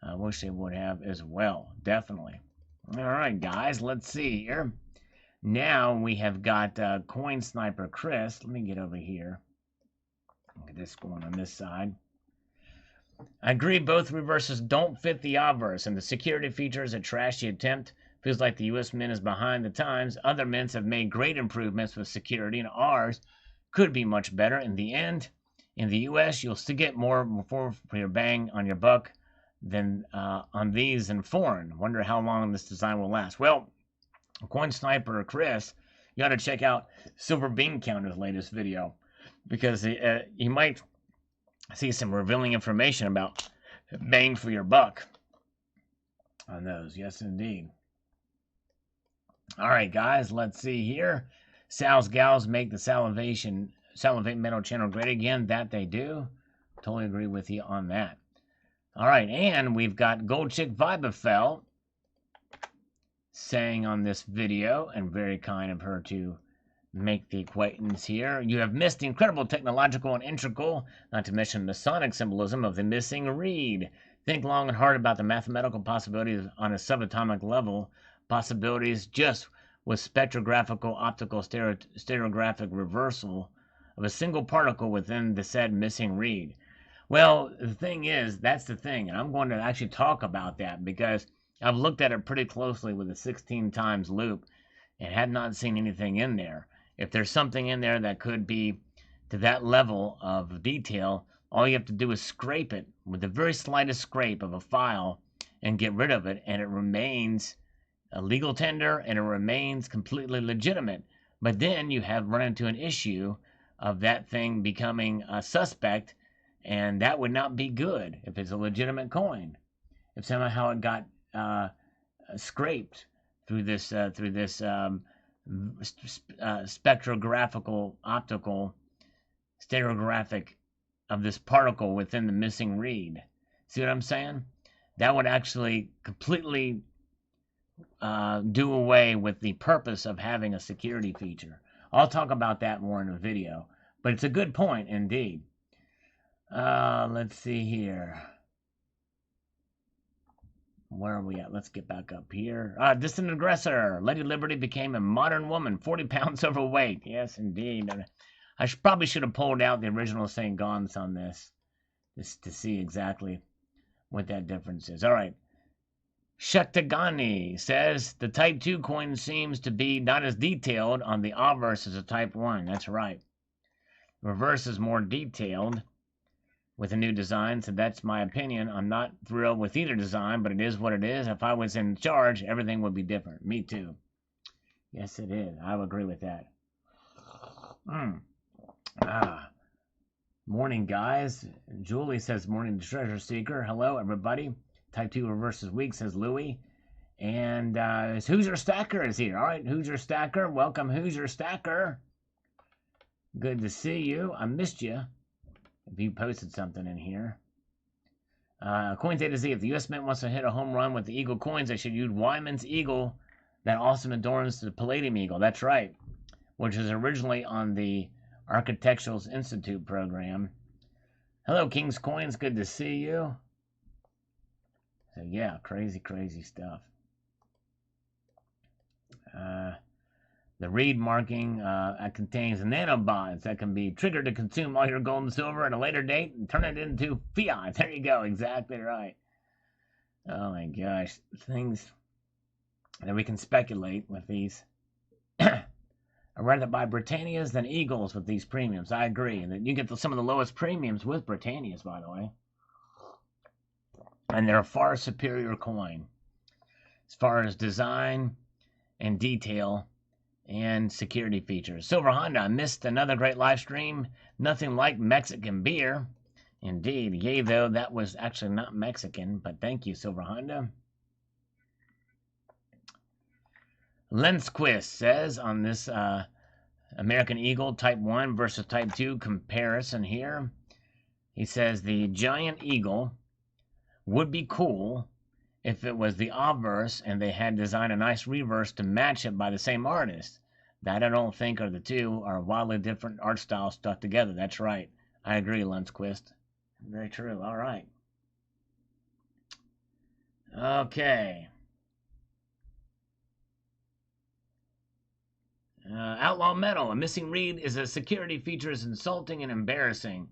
I wish they would have as well. Definitely. All right, guys, let's see here. Now we have got Coin Sniper Chris. Let me get over here. Look at this going on this side. I agree both reverses don't fit the obverse, and the security feature is a trashy attempt. Feels like the US Mint is behind the times. Other mints have made great improvements with security, and ours could be much better. In the end, in the US, you'll still get more for your bang on your buck than on these in foreign. Wonder how long this design will last. Well, Coin Sniper Chris, you got to check out Silver Bean Counter's latest video because he might see some revealing information about bang for your buck on those. Yes, indeed. All right, guys, let's see here. Sal's Gals make the Salivate Metal channel great again. That they do. Totally agree with you on that. All right, and we've got Gold Chick Vibafel saying on this video, and very kind of her to make the acquaintance here. You have missed the incredible technological and integral, not to mention the sonic symbolism of the missing reed. Think long and hard about the mathematical possibilities on a subatomic level, possibilities just with spectrographical optical stereographic reversal of a single particle within the said missing reed. Well, the thing is, that's the thing, and I'm going to actually talk about that because I've looked at it pretty closely with a 16 times loop and had not seen anything in there. If there's something in there that could be to that level of detail, all you have to do is scrape it with the very slightest scrape of a file and get rid of it, and it remains a legal tender and it remains completely legitimate. But then you have run into an issue of that thing becoming a suspect, and that would not be good if it's a legitimate coin. If somehow it got scraped through this spectrographical optical stereographic of this particle within the missing reed. See what I'm saying? That would actually completely do away with the purpose of having a security feature. I'll talk about that more in a video, but it's a good point indeed. Let's see here. Where are we at? Let's get back up here. Distant Aggressor. Lady Liberty became a modern woman, 40 pounds overweight. Yes, indeed. I probably should have pulled out the original St. Gons on this, just to see exactly what that difference is. All right. Shektagani says, the Type 2 coin seems to be not as detailed on the obverse as a Type 1. That's right. Reverse is more detailed with a new design, so that's my opinion. I'm not thrilled with either design, but it is what it is. If I was in charge, everything would be different. Me too. Yes, it is. I would agree with that. Morning, guys. Julie says, morning, the Treasure Seeker. Hello, everybody. Type 2 reverse is weak, says Louie. And Hoosier Stacker is here. All right, Hoosier Stacker. Welcome, Hoosier Stacker. Good to see you. I missed you. If you posted something in here. Coins A to Z. If the US Mint wants to hit a home run with the Eagle coins, they should use Wyman's Eagle that also adorns the Palladium Eagle. That's right. Which is originally on the Architectural Institute program. Hello, King's Coins. Good to see you. So, yeah, crazy stuff. The reed marking contains nanobots that can be triggered to consume all your gold and silver at a later date and turn it into fiat. There you go. Exactly right. Oh my gosh. Things that we can speculate with these. I'd rather buy Britannias than Eagles with these premiums. I agree. And you get some of the lowest premiums with Britannias, by the way. And they're a far superior coin as far as design and detail and security features. Silver Honda, I missed another great live stream. Nothing like Mexican beer. Indeed. Yay, though, that was actually not Mexican, but thank you, Silver Honda. Lensquist says on this American Eagle Type 1 versus Type 2 comparison here, he says the Giant Eagle would be cool if it was the obverse and they had designed a nice reverse to match it by the same artist. That I don't think are the two are wildly different art styles stuck together. That's right. I agree, Lensquist. Very true. All right. Okay. Outlaw Metal. A missing reed is a security feature is insulting and embarrassing.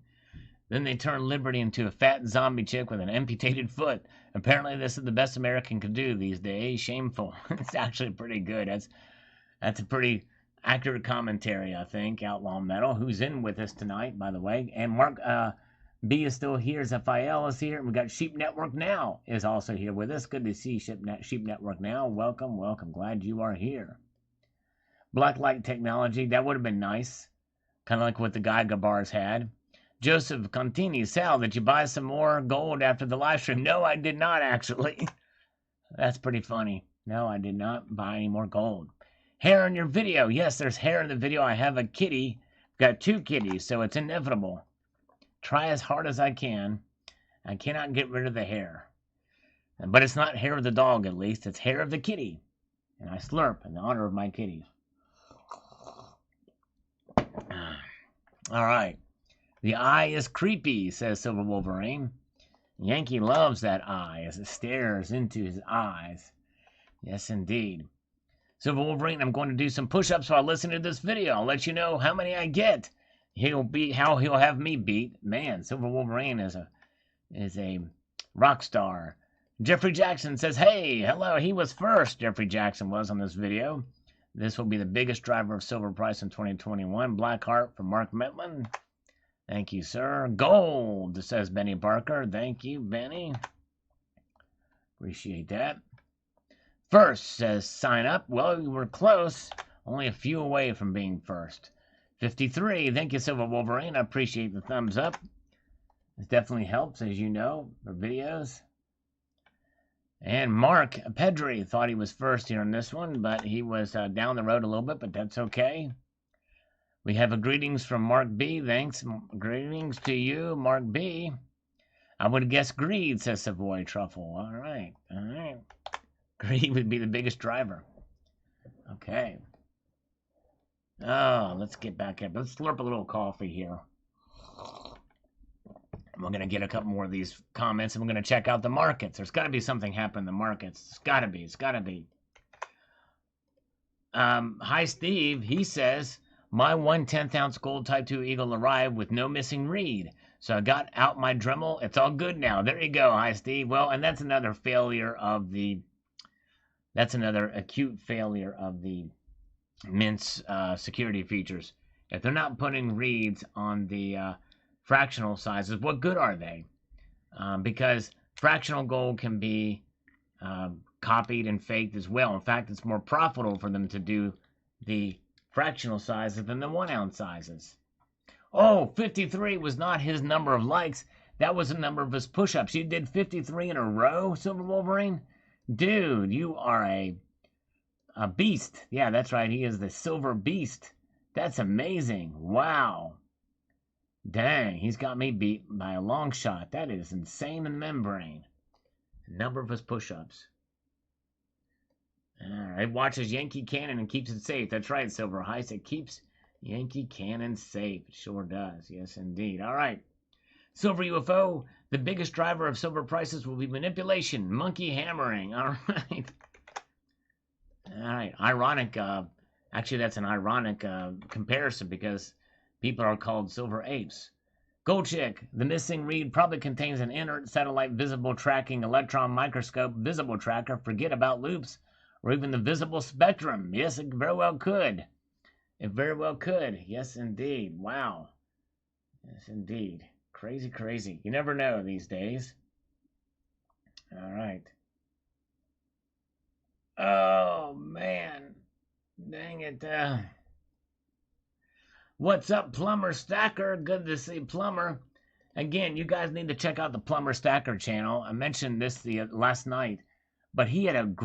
Then they turn Liberty into a fat zombie chick with an amputated foot. Apparently, this is the best American can do these days. Shameful. It's actually pretty good. That's a pretty accurate commentary, I think. Outlaw Metal, who's in with us tonight, by the way. And Mark B is still here. Zaphael is here. We got Sheep Network Now is also here with us. Good to see Sheep Network Now. Welcome, welcome. Glad you are here. Blacklight Technology, that would have been nice. Kind of like what the Geiger bars had. Joseph Contini, Sal, did you buy some more gold after the live stream? No, I did not, actually. That's pretty funny. No, I did not buy any more gold. Hair in your video. Yes, there's hair in the video. I have a kitty. Got 2 kitties, so it's inevitable. Try as hard as I can. I cannot get rid of the hair. But it's not hair of the dog, at least. It's hair of the kitty. And I slurp in the honor of my kitties. All right. The eye is creepy, says Silver Wolverine. Yankee loves that eye as it stares into his eyes. Yes, indeed. Silver Wolverine, I'm going to do some push-ups while listening to this video. I'll let you know how many I get. How he'll have me beat. Man, Silver Wolverine is a rock star. Jeffrey Jackson says, hey, hello, he was first. Jeffrey Jackson was on this video. This will be the biggest driver of silver price in 2021. Blackheart from Mark Metlin. Thank you, sir. Gold, says Benny Barker. Thank you, Benny. Appreciate that. First, says sign up. Well, you were close. Only a few away from being first. 53. Thank you, Silver Wolverine. I appreciate the thumbs up. This definitely helps, as you know, for videos. And Mark Pedri thought he was first here on this one, but he was down the road a little bit, but that's okay. We have a greetings from Mark B. Thanks. Greetings to you, Mark B. I would guess greed, says Savoy Truffle. All right. All right. Greed would be the biggest driver. Okay. Oh, let's get back up. Let's slurp a little coffee here. We're going to get a couple more of these comments, and we're going to check out the markets. There's got to be something happening in the markets. It's got to be. It's got to be. Hi, Steve. He says, my 1/10 ounce gold Type 2 Eagle arrived with no missing read. So I got out my Dremel. It's all good now. There you go. Hi, Steve. Well, and that's another failure of the... That's another acute failure of the Mint's security features. If they're not putting reads on the fractional sizes, what good are they? Because fractional gold can be copied and faked as well. In fact, it's more profitable for them to do the fractional sizes than the 1 ounce sizes. Oh, 53 was not his number of likes. That was the number of his push-ups. You did 53 in a row, Silver Wolverine? Dude, you are a beast. Yeah, that's right. He is the Silver Beast. That's amazing. Wow. Dang, he's got me beat by a long shot. That is insane in the membrane. Number of his push-ups. It watches Yankee Cannon and keeps it safe. That's right, Silver Heist. It keeps Yankee Cannon safe. It sure does. Yes, indeed. All right. Silver UFO, the biggest driver of silver prices will be manipulation, monkey hammering. All right. All right. Ironic. Actually, that's an ironic comparison because people are called silver apes. Gold Chick, the missing read probably contains an inert satellite visible tracking electron microscope visible tracker. Forget about loops or even the visible spectrum. Yes, it very well could. It very well could. Yes, indeed. Wow. Yes, indeed. Crazy, crazy. You never know these days. All right. Oh, man. Dang it. What's up, Plumber Stacker? Good to see Plumber. Again, you guys need to check out the Plumber Stacker channel. I mentioned this last night, but he had an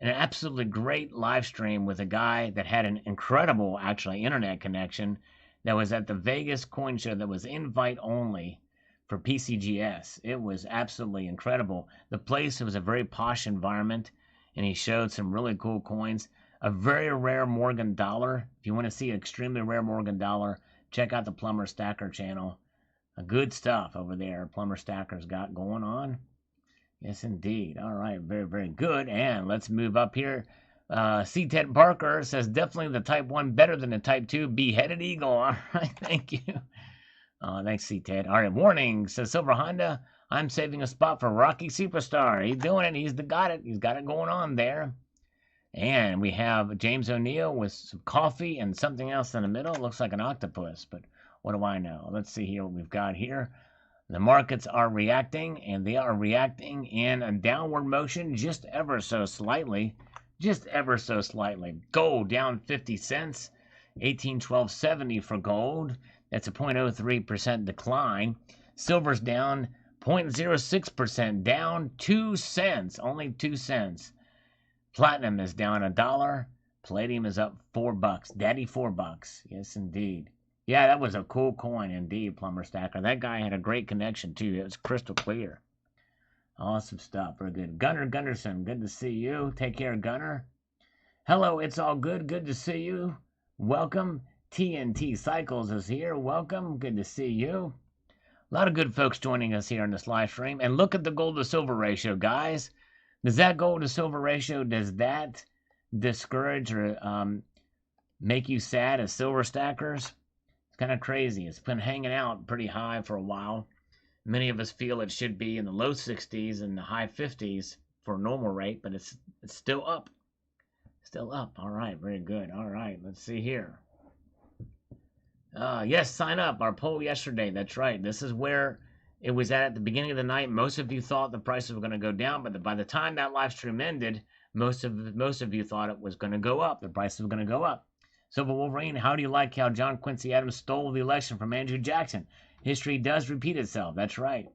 absolutely great live stream with a guy that had an incredible, actually, internet connection that was at the Vegas coin show that was invite only for PCGS. It was absolutely incredible. The place, it was a very posh environment, and he showed some really cool coins. A very rare Morgan dollar. If you want to see an extremely rare Morgan dollar, check out the Plumber Stacker channel. Good stuff over there Plumber Stacker's got going on. Yes, indeed. All right, very, very good. And let's move up here. C. Ted Parker says, definitely the Type 1 better than the Type 2 beheaded eagle. All right, thank you. Thanks, C-Ted. All right, warning, says Silver Honda. I'm saving a spot for Rocky Superstar. He's doing it. He's got it. He's got it going on there. And we have James O'Neill with some coffee and something else in the middle. It looks like an octopus, but what do I know? Let's see here what we've got here. The markets are reacting, and they are reacting in a downward motion just ever so slightly. Just ever so slightly. Gold down 50 cents. 1812.70 for gold. That's a 0.03% decline. Silver's down 0.06%, down 2 cents. Only 2 cents. Platinum is down $1. Palladium is up $4. Daddy $4. Yes, indeed. Yeah, that was a cool coin indeed, Plumber Stacker. That guy had a great connection too. It was crystal clear. Awesome stuff. Very good. Gunnar Gunderson, good to see you. Take care, Gunnar. Hello, it's all good. Good to see you. Welcome. TNT Cycles is here. Welcome. Good to see you. A lot of good folks joining us here on this live stream. And look at the gold to silver ratio, guys. Does that gold to silver ratio, does that discourage or make you sad as silver stackers? It's kind of crazy. It's been hanging out pretty high for a while. Many of us feel it should be in the low 60s and the high 50s for a normal rate, but it's still up. Still up. All right, very good. All right, let's see here. Yes, sign up. Our poll yesterday. That's right. This is where it was at the beginning of the night. Most of you thought the prices were going to go down, but by the time that live stream ended, most of you thought it was going to go up. The prices were going to go up. Silver Wolverine, how do you like how John Quincy Adams stole the election from Andrew Jackson? History does repeat itself. That's right.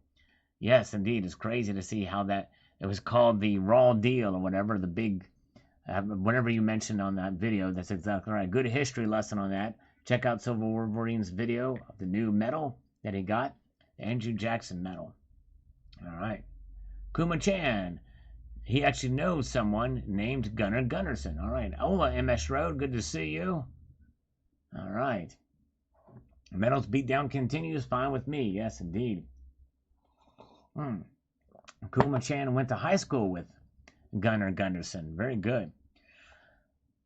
Yes, indeed. It's crazy to see how that it was called the raw deal or whatever, the big, whatever you mentioned on that video. That's exactly right. Good history lesson on that. Check out Silver Wolverine's video of the new medal that he got, the Andrew Jackson medal. All right. Kuma Chan. He actually knows someone named Gunnar Gunderson. All right. Ola MS Road, good to see you. All right. Metals beatdown continues. Fine with me. Yes, indeed. Kuma Chan went to high school with Gunnar Gunderson. Very good.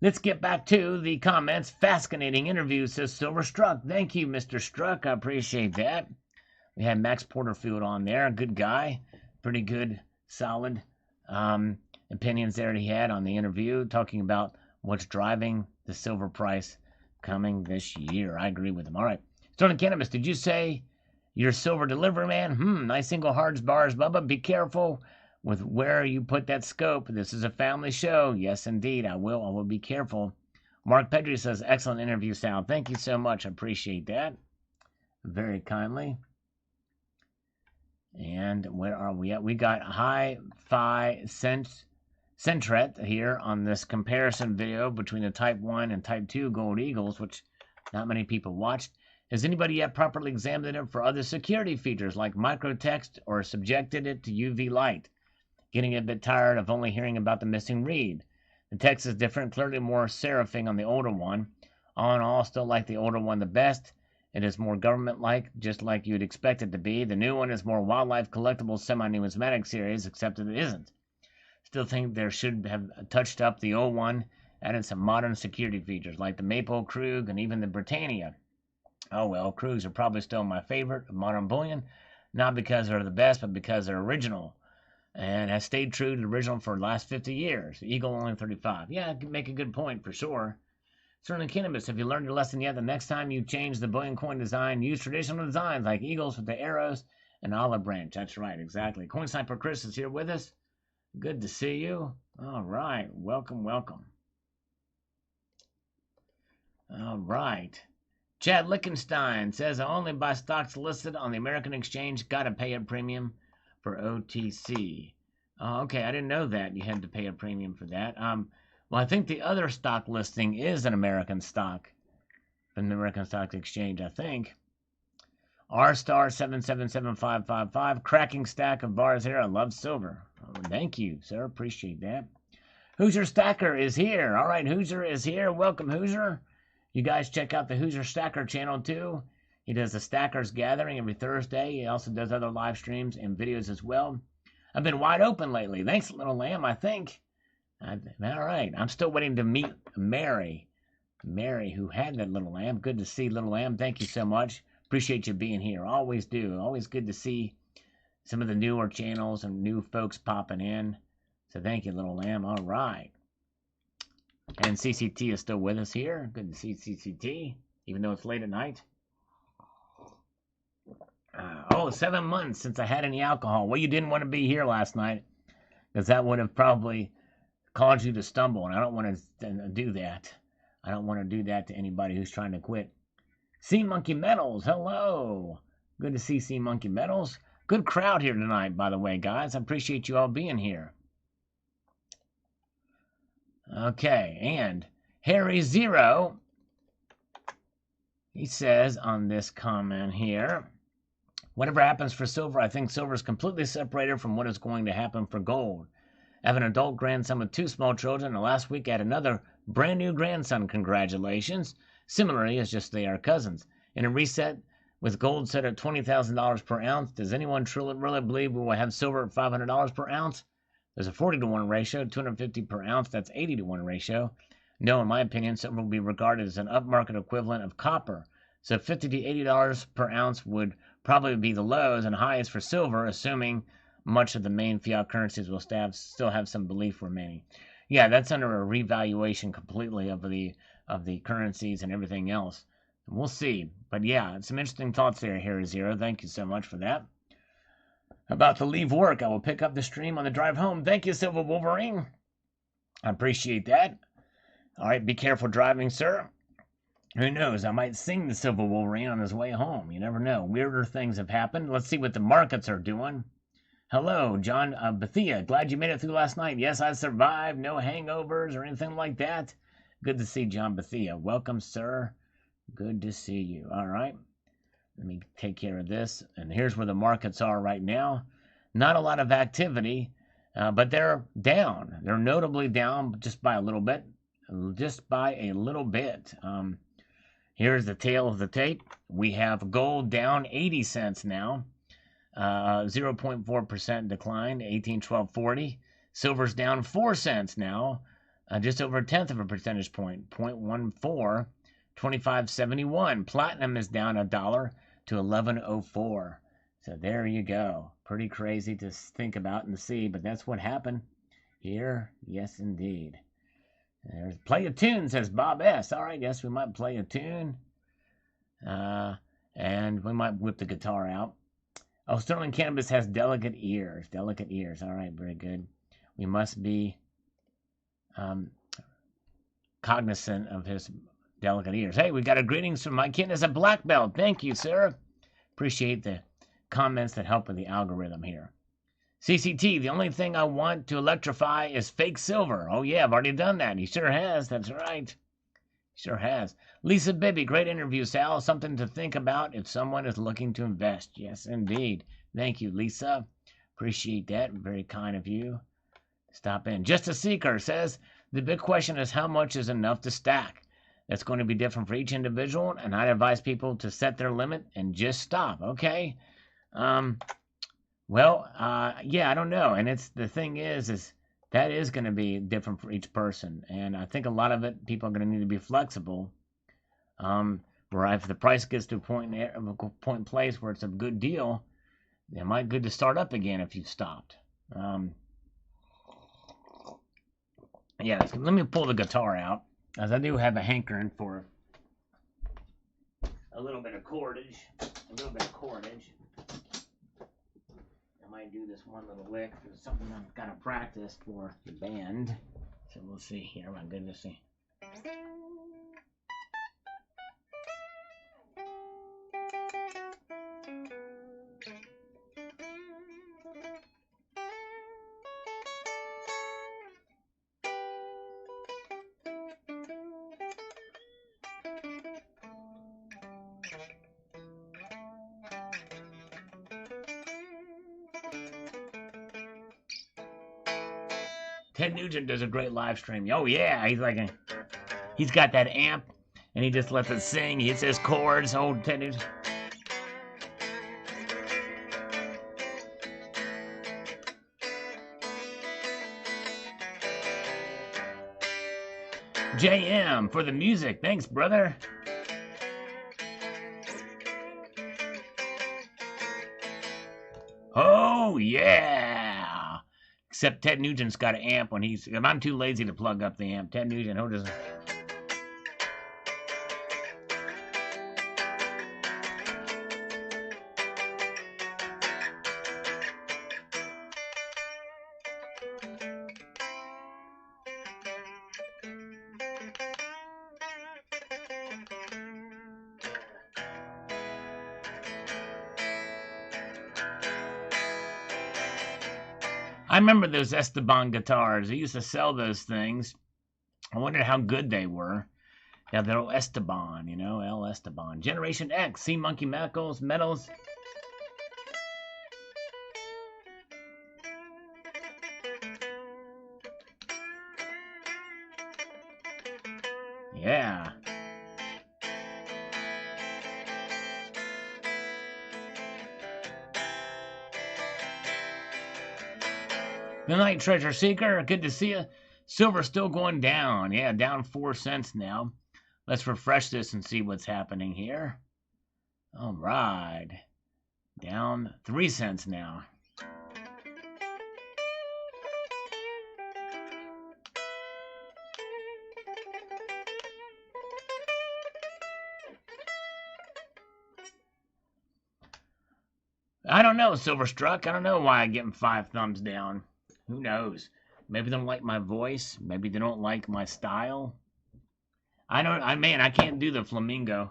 Let's get back to the comments. Fascinating interview, says Silver Struck. Thank you, Mr. Struck. I appreciate that. We had Max Porterfield on there. Good guy. Pretty good, solid opinions there he had on the interview, talking about what's driving the silver price coming this year. I agree with him. All right. Sterling Cannabis, did you say you're silver delivery man? Nice single hards bars, Bubba. Be careful with where you put that scope. This is a family show. Yes, indeed. I will be careful. Mark Pedri says, excellent interview, Sal. Thank you so much. I appreciate that. Very kindly. And where are we at? We got Hi-Fi Centret here on this comparison video between the Type 1 and Type 2 Gold Eagles, which not many people watched. Has anybody yet properly examined it for other security features like microtext or subjected it to UV light? Getting a bit tired of only hearing about the missing read. The text is different, clearly more serifing on the older one. All in all, still like the older one the best. It is more government-like, just like you'd expect it to be. The new one is more wildlife collectible semi-numismatic series, except that it isn't. Still think there should have touched up the old one, added some modern security features like the Maple Krug and even the Britannia. Oh well, Krugs are probably still my favorite of modern bullion, not because they're the best, but because they're original and has stayed true to the original for the last 50 years. Eagle only 35. Yeah, make a good point for sure. Sterling Cannabis, have you learned your lesson yet? The next time you change the bullion coin design, use traditional designs like eagles with the arrows and olive branch. That's right, exactly. Coin Sniper Chris is here with us. Good to see you. All right, welcome, welcome. All right. Chad Lichtenstein says, I only buy stocks listed on the American Exchange. Got to pay a premium for OTC. Oh, okay, I didn't know that. You had to pay a premium for that. Well, I think the other stock listing is an American stock from the American Stock Exchange, I think. R-Star 777555. Cracking stack of bars here. I love silver. Oh, thank you, sir. Appreciate that. Hoosier Stacker is here. All right, Hoosier is here. Welcome, Hoosier. You guys check out the Hoosier Stacker channel, too. He does a Stackers Gathering every Thursday. He also does other live streams and videos as well. I've been wide open lately. Thanks, Little Lamb, I think. All right. I'm still waiting to meet Mary. Mary, who had that Little Lamb. Good to see Little Lamb. Thank you so much Appreciate you being here. Always do. Always good to see some of the newer channels and new folks popping in. So thank you, little lamb. All right. And CCT is still with us here. Good to see CCT, even though it's late at night. 7 months since I had any alcohol. Well, you didn't want to be here last night, because that would have probably caused you to stumble, and I don't want to do that. I don't want to do that to anybody who's trying to quit. Sea Monkey Metals, hello. Good to see Sea Monkey Metals. Good crowd here tonight, by the way, guys. I appreciate you all being here. Okay, and Harry Zero, he says on this comment here, whatever happens for silver, I think silver is completely separated from what is going to happen for gold. I have an adult grandson with 2 small children, and last week I had another brand new grandson. Congratulations. Similarly, it's just they are cousins. In a reset with gold set at $20,000 per ounce, does anyone truly really believe we will have silver at $500 per ounce? There's a 40-to-1 ratio, 250 per ounce, that's 80-to-1 ratio. No, in my opinion, silver will be regarded as an upmarket equivalent of copper. So $50 to $80 per ounce would probably be the lows and highs for silver, assuming much of the main fiat currencies will still have some belief remaining. Yeah, that's under a revaluation completely of the currencies and everything else. We'll see. But yeah, some interesting thoughts there, Harry Zero. Thank you so much for that. About to leave work. I will pick up the stream on the drive home. Thank you, Silver Wolverine. I appreciate that. All right, be careful driving, sir. Who knows? I might sing the Silver Wolverine on his way home. You never know. Weirder things have happened. Let's see what the markets are doing. Hello, John Bethia. Glad you made it through last night. Yes, I survived. No hangovers or anything like that. Good to see John Bethia. Welcome, sir. Good to see you. All right. Let me take care of this. And here's where the markets are right now. Not a lot of activity, but they're down. They're notably down just by a little bit. Just by a little bit. Here's the tail of the tape. We have gold down 80 cents now. 0.4% decline, 1812.40. Silver's down 4 cents now. Just over 1/10 of a percentage point, 0.14. 25.71. Platinum is down $1 to 11.04. So there you go. Pretty crazy to think about and see, but that's what happened here. Yes, indeed. There's play a tune, says Bob S. All right, yes, we might play a tune. And we might whip the guitar out. Oh, Sterling Cannabis has delicate ears. Delicate ears. All right, very good. We must be cognizant of his delicate ears. Hey, we got a greetings from my kid as a black belt. Thank you, sir. Appreciate the comments that help with the algorithm here. CCT, the only thing I want to electrify is fake silver. Oh, yeah, I've already done that. He sure has. That's right. Sure has. Lisa Bibby, great interview, Sal. Something to think about if someone is looking to invest. Yes, indeed. Thank you, Lisa. Appreciate that. Very kind of you. Stop in. Just a Seeker says, the big question is how much is enough to stack? That's going to be different for each individual, and I'd advise people to set their limit and just stop, okay? Yeah, I don't know. And it's the thing is that is going to be different for each person. And I think a lot of it, people are going to need to be flexible. Where if the price gets to a point in place where it's a good deal, it might be good to start up again if you've stopped. Yeah, let me pull the guitar out, as I do have a hankering for a little bit of cordage. I might do this one little lick. It's something I've got to practice for the band. So we'll see here. My goodness. Ted Nugent does a great live stream. Oh yeah, he's got that amp, and he just lets it sing. He hits his chords. Oh, Ted Nugent. JM for the music. Thanks, brother. Yeah. Except Ted Nugent's got an amp when he's... I'm too lazy to plug up the amp. Ted Nugent, he'll just... I remember those Esteban guitars. They used to sell those things. I wondered how good they were. Yeah, they're Esteban, you know, El Esteban. Generation X, Sea Monkey Metals. Yeah. Good night, Treasure Seeker. Good to see you. Silver still going down. Yeah, down 4 cents now. Let's refresh this and see what's happening here. All right. Down 3 cents now. I don't know, Silverstruck. I don't know why I'm getting 5 thumbs down. Who knows? Maybe they don't like my voice. Maybe they don't like my style. I can't do the flamingo.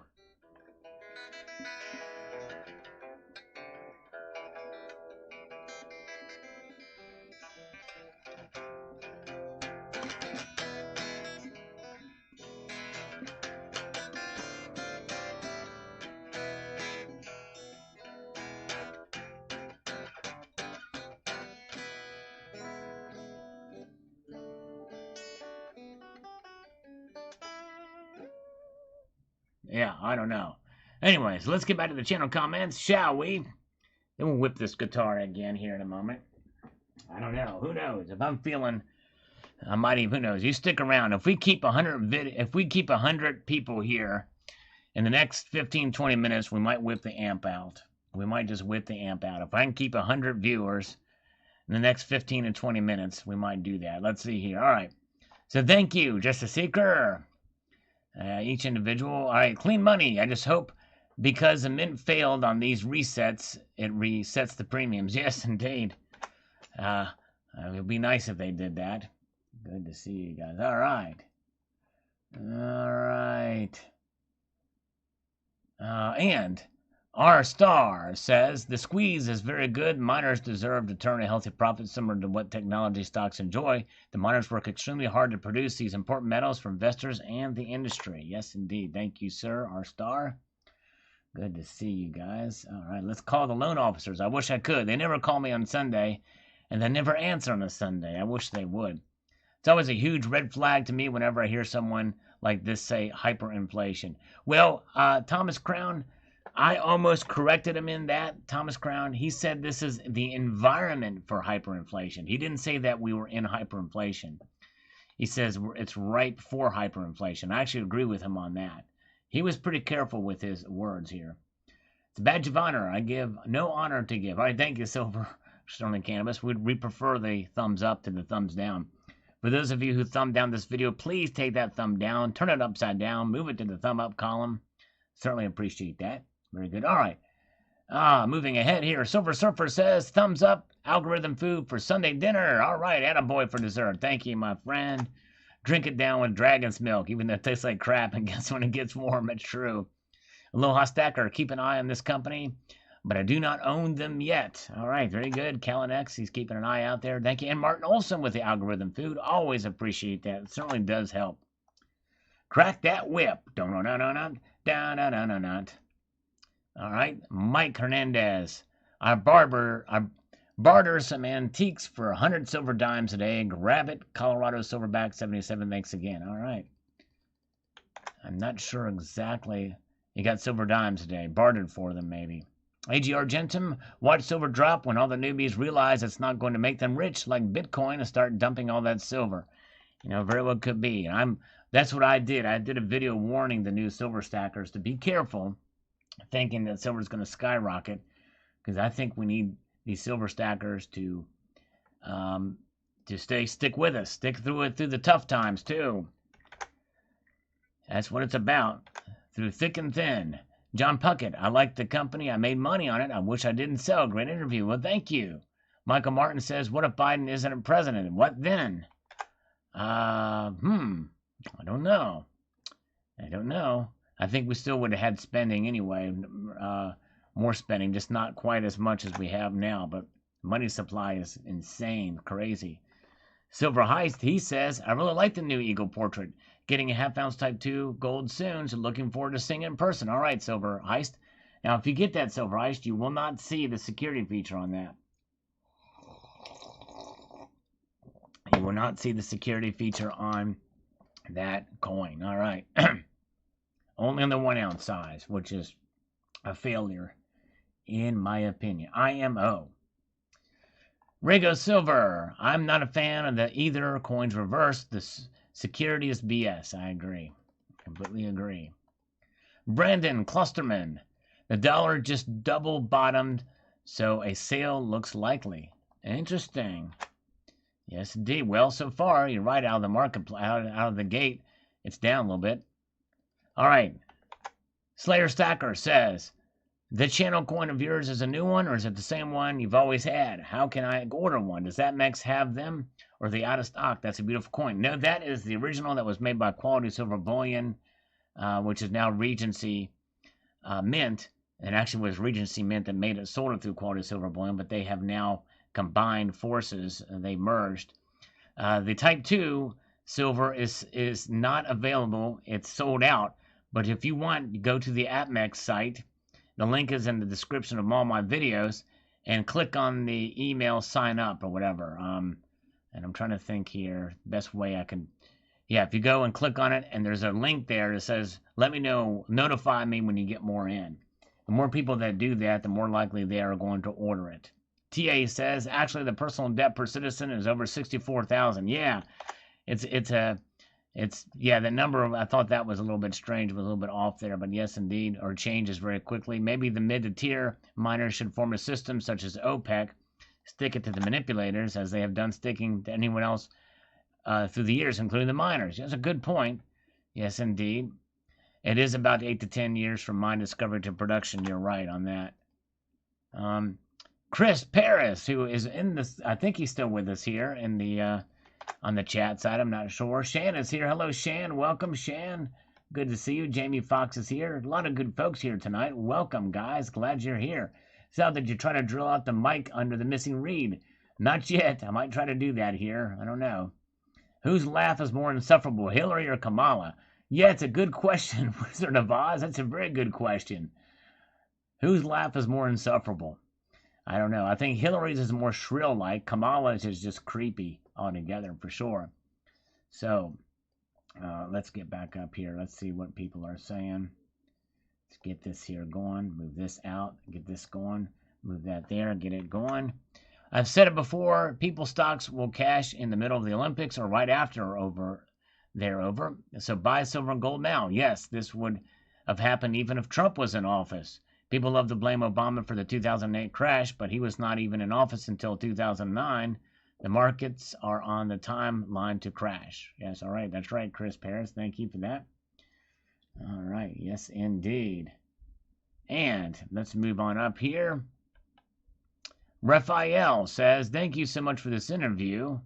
Yeah, I don't know. Anyways, let's get back to the channel comments, shall we? Then we'll whip this guitar again here in a moment. I don't know. Who knows? If I'm feeling, I might even. Who knows? You stick around. If we keep 100 people here in the next 15-20 minutes, we might whip the amp out. We might just whip the amp out. If I can keep 100 viewers in the next 15 to 20 minutes, we might do that. Let's see here. All right. So thank you, Just a Seeker. Each individual. All right, clean money. I just hope because the mint failed on these resets, it resets the premiums. Yes, indeed. It would be nice if they did that. Good to see you guys. All right. All right. And R Star says, the squeeze is very good. Miners deserve to turn a healthy profit similar to what technology stocks enjoy. The miners work extremely hard to produce these important metals for investors and the industry. Yes, indeed. Thank you, sir, R Star. Good to see you guys. All right, let's call the loan officers. I wish I could. They never call me on Sunday, and they never answer on a Sunday. I wish they would. It's always a huge red flag to me whenever I hear someone like this say hyperinflation. Well, Thomas Crown, I almost corrected him in that, Thomas Crown. He said this is the environment for hyperinflation. He didn't say that we were in hyperinflation. He says it's ripe for hyperinflation. I actually agree with him on that. He was pretty careful with his words here. It's a badge of honor. I give no honor to give. All right, thank you, Silver Sterling Cannabis. We prefer the thumbs up to the thumbs down. For those of you who thumb down this video, please take that thumb down, turn it upside down, move it to the thumb up column. Certainly appreciate that. Very good. All right. Moving ahead here. Silver Surfer says, thumbs up, algorithm food for Sunday dinner. All right, attaboy for dessert. Thank you, my friend. Drink it down with dragon's milk, even though it tastes like crap, and guess when it gets warm, it's true. Aloha Stacker, keep an eye on this company, but I do not own them yet. All right, very good. Callan X, he's keeping an eye out there. Thank you. And Martin Olson with the algorithm food. Always appreciate that. It certainly does help. Crack that whip. All right, Mike Hernandez. I barter some antiques for 100 silver dimes a day. Grab it. Colorado Silverback 77. Thanks again. All right. I'm not sure exactly. You got silver dimes today. Bartered for them, maybe. A.G. Argentum, watch silver drop when all the newbies realize it's not going to make them rich like Bitcoin and start dumping all that silver. You know, very well could be. And that's what I did. I did a video warning the new silver stackers to be careful, thinking that silver is going to skyrocket, because I think we need these silver stackers to stick with us, stick through it through the tough times too. That's what it's about, through thick and thin. John Puckett, I like the company. I made money on it. I wish I didn't sell. Great interview. Well, thank you. Michael Martin says, what if Biden isn't president? What then? I don't know. I think we still would have had spending anyway. More spending, just not quite as much as we have now. But money supply is insane, crazy. Silver Heist, he says, I really like the new Eagle portrait. Getting a half-ounce Type 2 gold soon, so looking forward to seeing it in person. All right, Silver Heist. Now, if you get that Silver Heist, you will not see the security feature on that. You will not see the security feature on that coin. All right. Only on the 1 ounce size, which is a failure, in my opinion. IMO. Rigo Silver. I'm not a fan of the either coins reversed. The security is BS. I agree. Completely agree. Brandon Clusterman. The dollar just double bottomed, so a sale looks likely. Interesting. Yes, indeed. Well, so far, you're right, out of the market, out of the gate, it's down a little bit. All right. Slayer Stacker says, the channel coin of yours is a new one, or is it the same one you've always had? How can I order one? Does that Mex have them, or are they out of stock? That's a beautiful coin. No, that is the original that was made by Quality Silver Bullion, which is now Regency Mint, and actually was Regency Mint that made it, sold it through Quality Silver Bullion, but they have now combined forces, and they merged. The Type 2 silver is not available. It's sold out. But if you want, go to the AppMex site. The link is in the description of all my videos, and click on the email sign up or whatever. And I'm trying to think here, best way I can. Yeah, if you go and click on it, and there's a link there that says, let me know, notify me when you get more in. The more people that do that, the more likely they are going to order it. TA says, actually, the personal debt per citizen is over 64,000. Yeah, yeah, the number, I thought that was a little bit strange, was a little bit off there, but yes, indeed, or changes very quickly. Maybe the mid to tier miners should form a system such as OPEC, stick it to the manipulators, as they have done sticking to anyone else through the years, including the miners. That's a good point. Yes, indeed. It is about 8 to 10 years from mine discovery to production. You're right on that. Chris Paris, who is in this, I think he's still with us here in the on the chat side. I'm not sure. Shan is here. Hello, Shan. Welcome, Shan. Good to see you. Jamie Fox is here. A lot of good folks here tonight. Welcome, guys. Glad you're here. So, did you try to drill out the mic under the missing reed? Not yet. I might try to do that here. I don't know. Whose laugh is more insufferable, Hillary or Kamala? Yeah, it's a good question, Wizard of Oz. That's a very good question. Whose laugh is more insufferable? I don't know. I think Hillary's is more shrill-like. Kamala's is just creepy altogether, for sure. So, let's get back up here. Let's see what people are saying. Let's get this here going. Move this out. Get this going. Move that there. Get it going. I've said it before. People stocks will cash in the middle of the Olympics or right after or over. So buy silver and gold now. Yes, this would have happened even if Trump was in office. People love to blame Obama for the 2008 crash, but he was not even in office until 2009. The markets are on the timeline to crash. Yes, all right. That's right, Chris Paris. Thank you for that. All right. Yes, indeed. And let's move on up here. Raphael says, thank you so much for this interview.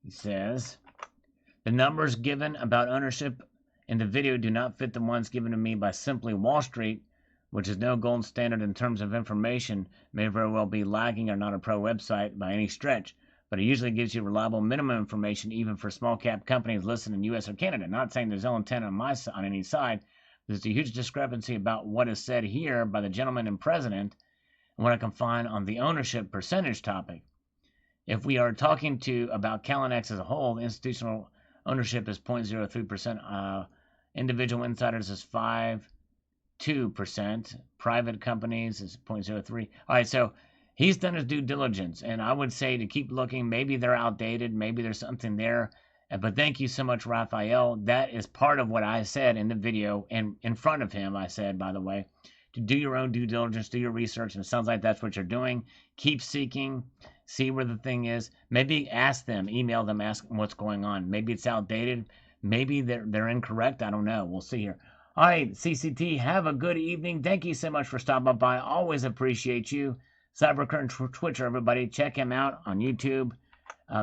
He says, the numbers given about ownership in the video do not fit the ones given to me by Simply Wall Street, which is no gold standard in terms of information, may very well be lagging or not a pro website by any stretch, but it usually gives you reliable minimum information even for small cap companies listed in U.S. or Canada. Not saying there's ill intent on any side. There's a huge discrepancy about what is said here by the gentleman and president and what I can find on the ownership percentage topic. If we are talking about Calinex as a whole, the institutional ownership is 0.03%. Individual insiders is 5.2%. Private companies is 0.03. All right, so he's done his due diligence, and I would say to keep looking. Maybe they're outdated. Maybe there's something there. But thank you so much, Raphael. That is part of what I said in the video, and in front of him, I said, by the way, to do your own due diligence, do your research, and it sounds like that's what you're doing. Keep seeking, see where the thing is. Maybe ask them, email them, ask them what's going on. Maybe it's outdated. Maybe they're incorrect. I don't know. We'll see here. All right, CCT, have a good evening. Thank you so much for stopping by. Always appreciate you. Cybercurrent Twitcher, everybody. Check him out on YouTube.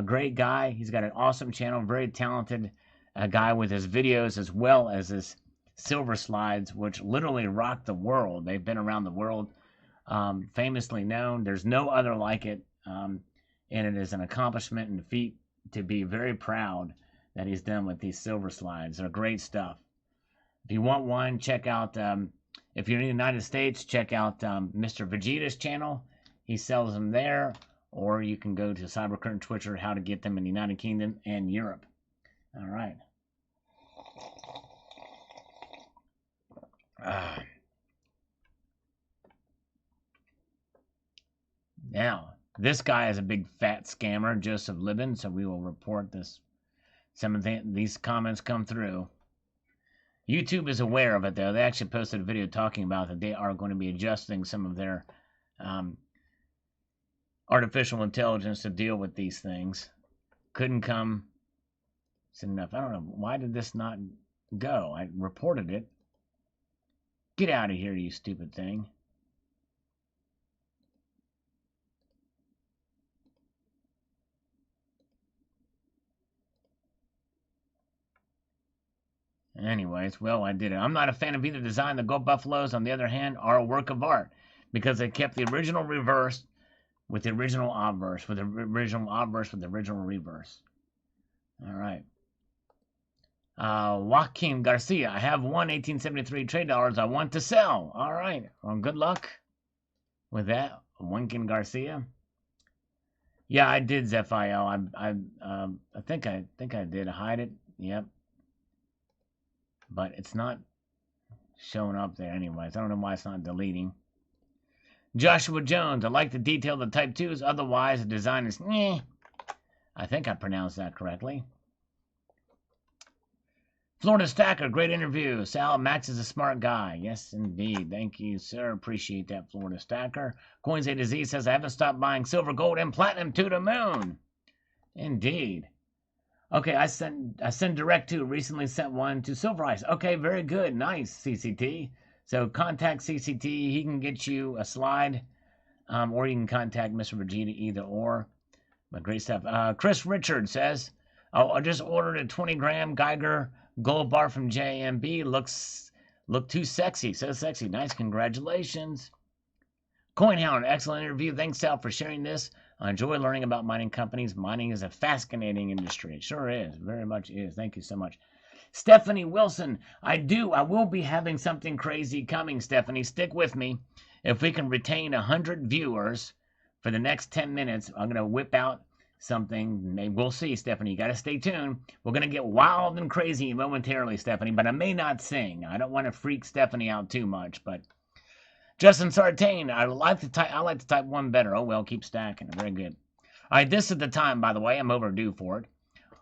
Great guy. He's got an awesome channel. Very talented guy with his videos as well as his silver slides, which literally rock the world. They've been around the world, famously known. There's no other like it, and it is an accomplishment and feat to be very proud that he's done with these silver slides. They're great stuff. If you want one, check out, if you're in the United States, check out Mr. Vegeta's channel. He sells them there, or you can go to Cybercurrent Twitcher, how to get them in the United Kingdom and Europe. All right. Now, this guy is a big fat scammer, Joseph Libin, so we will report this. Some of these comments come through. YouTube is aware of it, though. They actually posted a video talking about that they are going to be adjusting some of their artificial intelligence to deal with these things. Couldn't come soon enough. I don't know. Why did this not go? I reported it. Get out of here, you stupid thing. Anyways, well, I did it. I'm not a fan of either design. The Gold Buffaloes, on the other hand, are a work of art because they kept the original reverse with the original obverse, with the original obverse with the original reverse. All right. Joaquin Garcia, I have one 1873 trade dollars I want to sell. All right. Well, good luck with that, Joaquin Garcia. Yeah, I did Zephyl. I think I did hide it. Yep. But it's not showing up there anyways. I don't know why it's not deleting. Joshua Jones, I like the detail of the Type 2s. Otherwise, the design is meh. I think I pronounced that correctly. Florida Stacker, great interview. Sal, Max is a smart guy. Yes, indeed. Thank you, sir. Appreciate that, Florida Stacker. Coins A to Z says, I haven't stopped buying silver, gold, and platinum to the moon. Indeed. Okay, I sent direct to. Recently sent one to Silver Ice. Okay, very good. Nice, CCT. So contact CCT. He can get you a slide, or you can contact Mr. Vegeta, either or. But great stuff. Chris Richard says, I just ordered a 20-gram Geiger gold bar from JMB. Look too sexy. So sexy. Nice. Congratulations. CoinHound, excellent interview. Thanks, Sal, for sharing this. I enjoy learning about mining companies. Mining is a fascinating industry. It sure is. Very much is. Thank you so much. Stephanie Wilson, I will be having something crazy coming, Stephanie. Stick with me. If we can retain 100 viewers for the next 10 minutes, I'm going to whip out something. Maybe we'll see, Stephanie. You got to stay tuned. We're going to get wild and crazy momentarily, Stephanie, but I may not sing. I don't want to freak Stephanie out too much, but Justin Sartain, I like to type one better. Oh, well, keep stacking. Very good. All right, this is the time, by the way, I'm overdue for it,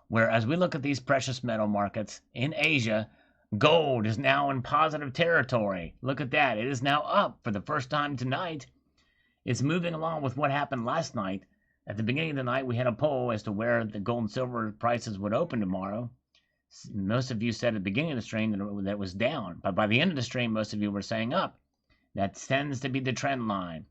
where as we look at these precious metal markets in Asia, gold is now in positive territory. Look at that. It is now up for the first time tonight. It's moving along with what happened last night. At the beginning of the night, we had a poll as to where the gold and silver prices would open tomorrow. Most of you said at the beginning of the stream that it was down, but by the end of the stream, most of you were saying up. That tends to be the trend line.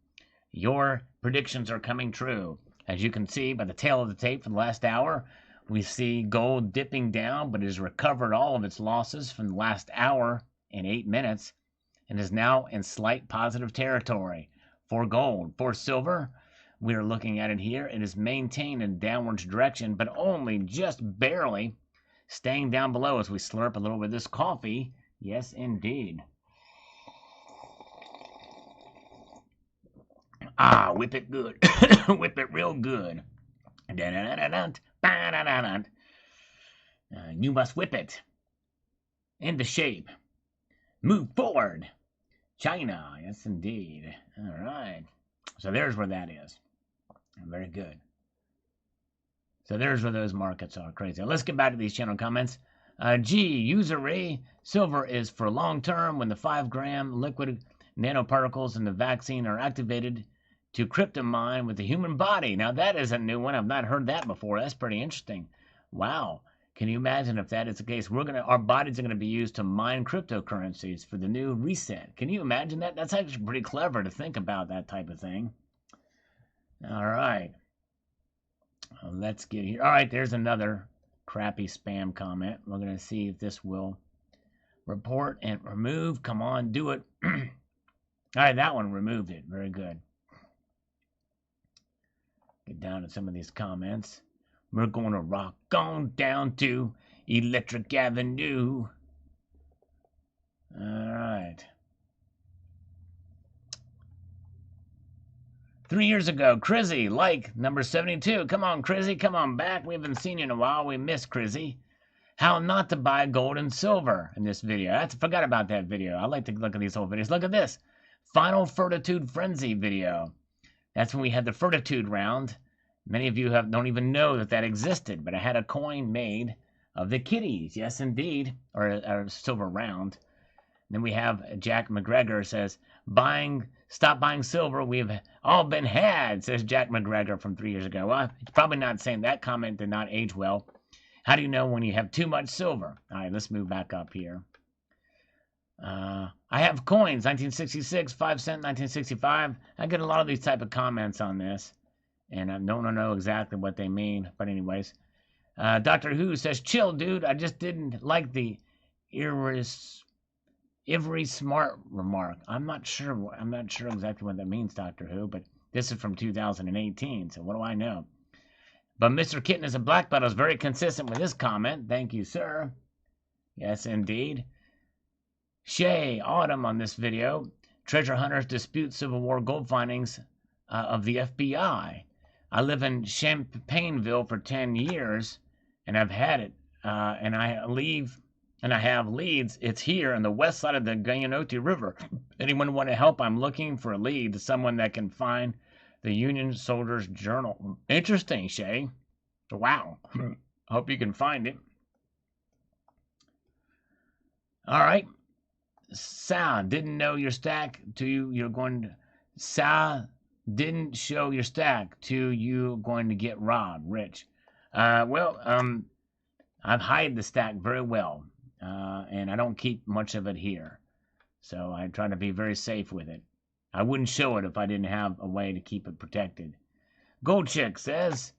Your predictions are coming true. As you can see by the tail of the tape for the last hour, we see gold dipping down, but it has recovered all of its losses from the last hour and 8 minutes and is now in slight positive territory for gold. For silver, we are looking at it here. It is maintained in downwards direction, but only just barely staying down below as we slurp a little bit of this coffee. Yes, indeed. Ah, whip it good. Whip it real good. You must whip it into shape. Move forward. China. Yes, indeed. All right. So there's where that is. Very good. So there's where those markets are. Crazy. Let's get back to these channel comments. Usury. Silver is for long term when the 5-gram liquid nanoparticles in the vaccine are activated to cryptomine with the human body. Now that is a new one. I've not heard that before. That's pretty interesting. Wow. Can you imagine if that is the case? Our bodies are gonna be used to mine cryptocurrencies for the new reset. Can you imagine that? That's actually pretty clever to think about that type of thing. All right. Let's get here. All right, there's another crappy spam comment. We're gonna see if this will report and remove. Come on, do it. All right, that one removed it. Very good. Get down to some of these comments. We're going to rock on down to Electric Avenue. All right. 3 years ago, Crizzy, like number 72. Come on, Crizzy, come on back. We haven't seen you in a while. We miss Crizzy. How not to buy gold and silver in this video. I forgot about that video. I like to look at these whole videos. Look at this. Final Fortitude Frenzy video. That's when we had the Fortitude round. Many of you don't even know that existed, but I had a coin made of the kitties. Yes, indeed. Or a silver round. And then we have Jack McGregor says, stop buying silver. We've all been had, says Jack McGregor from 3 years ago. Well, he's probably not saying that comment did not age well. How do you know when you have too much silver? All right, let's move back up here. I have coins, 1966, 5 cent, 1965. I get a lot of these type of comments on this. And I don't know exactly what they mean. But anyways, Doctor Who says, chill, dude. I just didn't like the Ivory Smart remark. I'm not sure exactly what that means, Doctor Who. But this is from 2018. So what do I know? But Mr. Kitten is a black belt is very consistent with his comment. Thank you, sir. Yes, indeed. Shay Autumn on this video. Treasure hunters dispute Civil War gold findings of the FBI. I live in Champagneville for 10 years, and I've had it, and I have leads. It's here on the west side of the Guyanote River. Anyone want to help? I'm looking for a lead, someone that can find the Union Soldiers Journal. Interesting, Shay. Wow. Hope you can find it. All right. Sal, didn't know your stack to you're going to... Sal didn't show your stack to you going to get robbed, Rich. I've hide the stack very well, and I don't keep much of it here. So I try to be very safe with it. I wouldn't show it if I didn't have a way to keep it protected. Gold Chick says,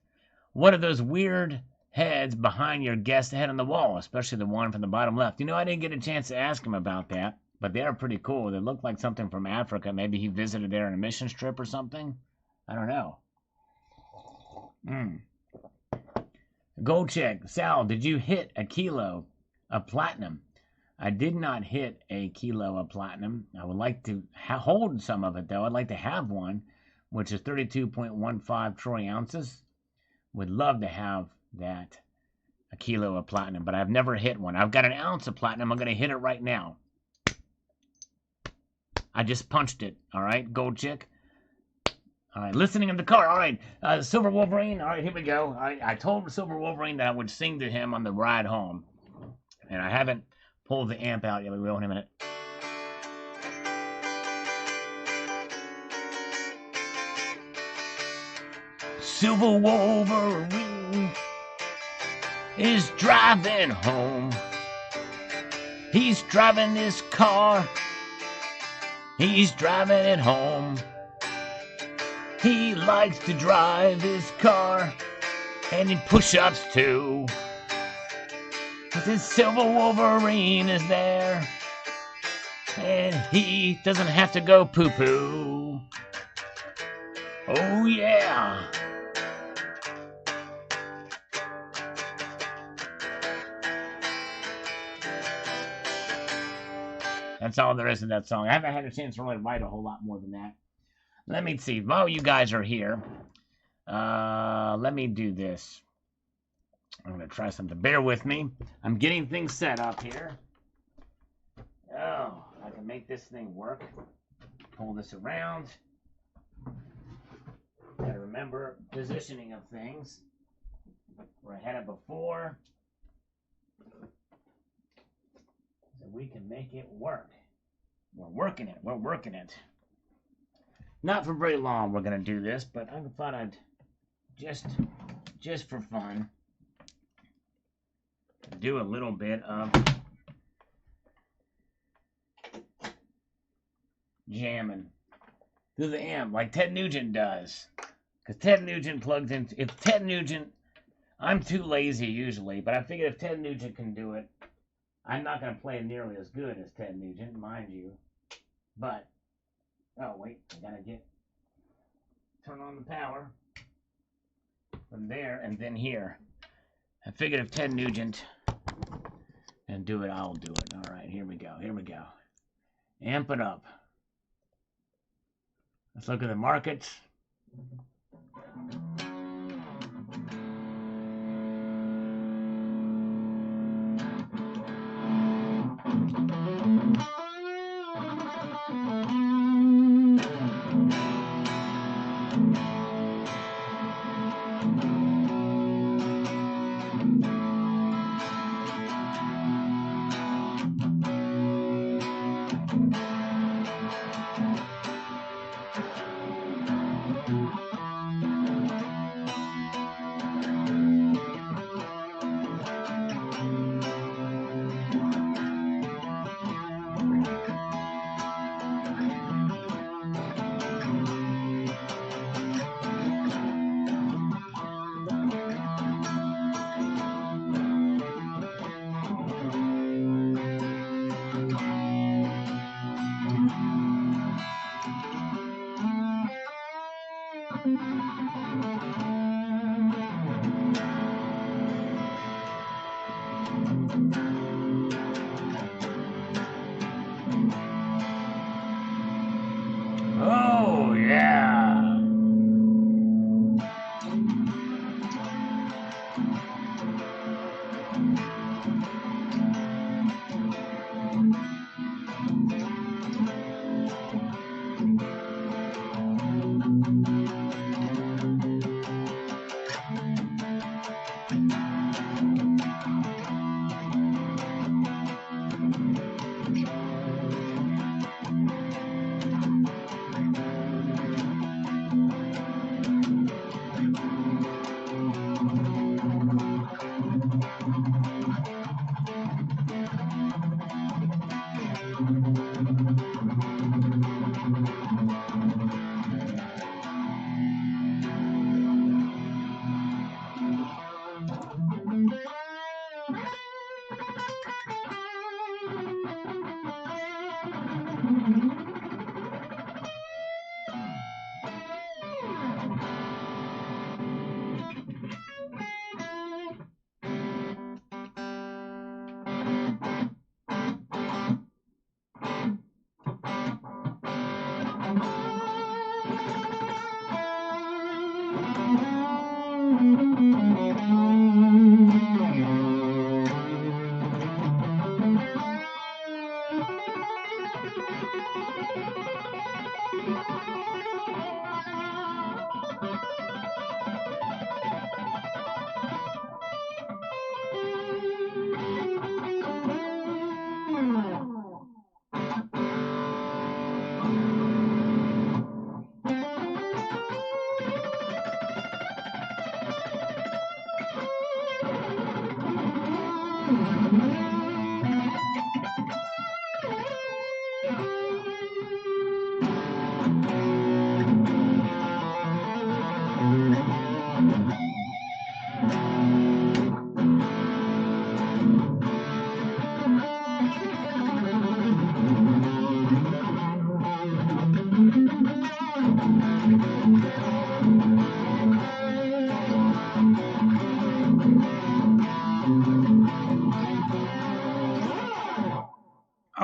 what are those weird heads behind your guest head on the wall, especially the one from the bottom left? You know, I didn't get a chance to ask him about that. But they are pretty cool. They look like something from Africa. Maybe he visited there on a mission trip or something. I don't know. Gold check. Sal, did you hit a kilo of platinum? I did not hit a kilo of platinum. I would like to hold some of it, though. I'd like to have one, which is 32.15 troy ounces. Would love to have that, a kilo of platinum, but I've never hit one. I've got an ounce of platinum. I'm going to hit it right now. I just punched it. All right, gold chick. All right, listening in the car. All right, Silver Wolverine. All right, here we go. I told Silver Wolverine that I would sing to him on the ride home. And I haven't pulled the amp out yet. We will in a minute. Silver Wolverine is driving home. He's driving this car. He's driving it home. He likes to drive his car, and he push-ups too. 'Cause his Silver Wolverine is there, and he doesn't have to go poo-poo. Oh yeah. That's all there is to that song. I haven't had a chance to really write a whole lot more than that. Let me see. While you guys are here, let me do this. I'm going to try something. Bear with me. I'm getting things set up here. Oh, I can make this thing work. Pull this around. Got to remember positioning of things. Where I had it before. So we can make it work. We're working it. We're working it. Not for very long we're going to do this, but I thought I'd just for fun do a little bit of jamming through the amp like Ted Nugent does. Because Ted Nugent plugs in. If Ted Nugent, I'm too lazy usually, but I figured if Ted Nugent can do it, I'm not going to play nearly as good as Ted Nugent, mind you. But, oh wait, I gotta turn on the power from there and then here. I figured if Ted Nugent can do it, I'll do it. All right, here we go. Here we go. Amp it up. Let's look at the markets. Oh, yeah.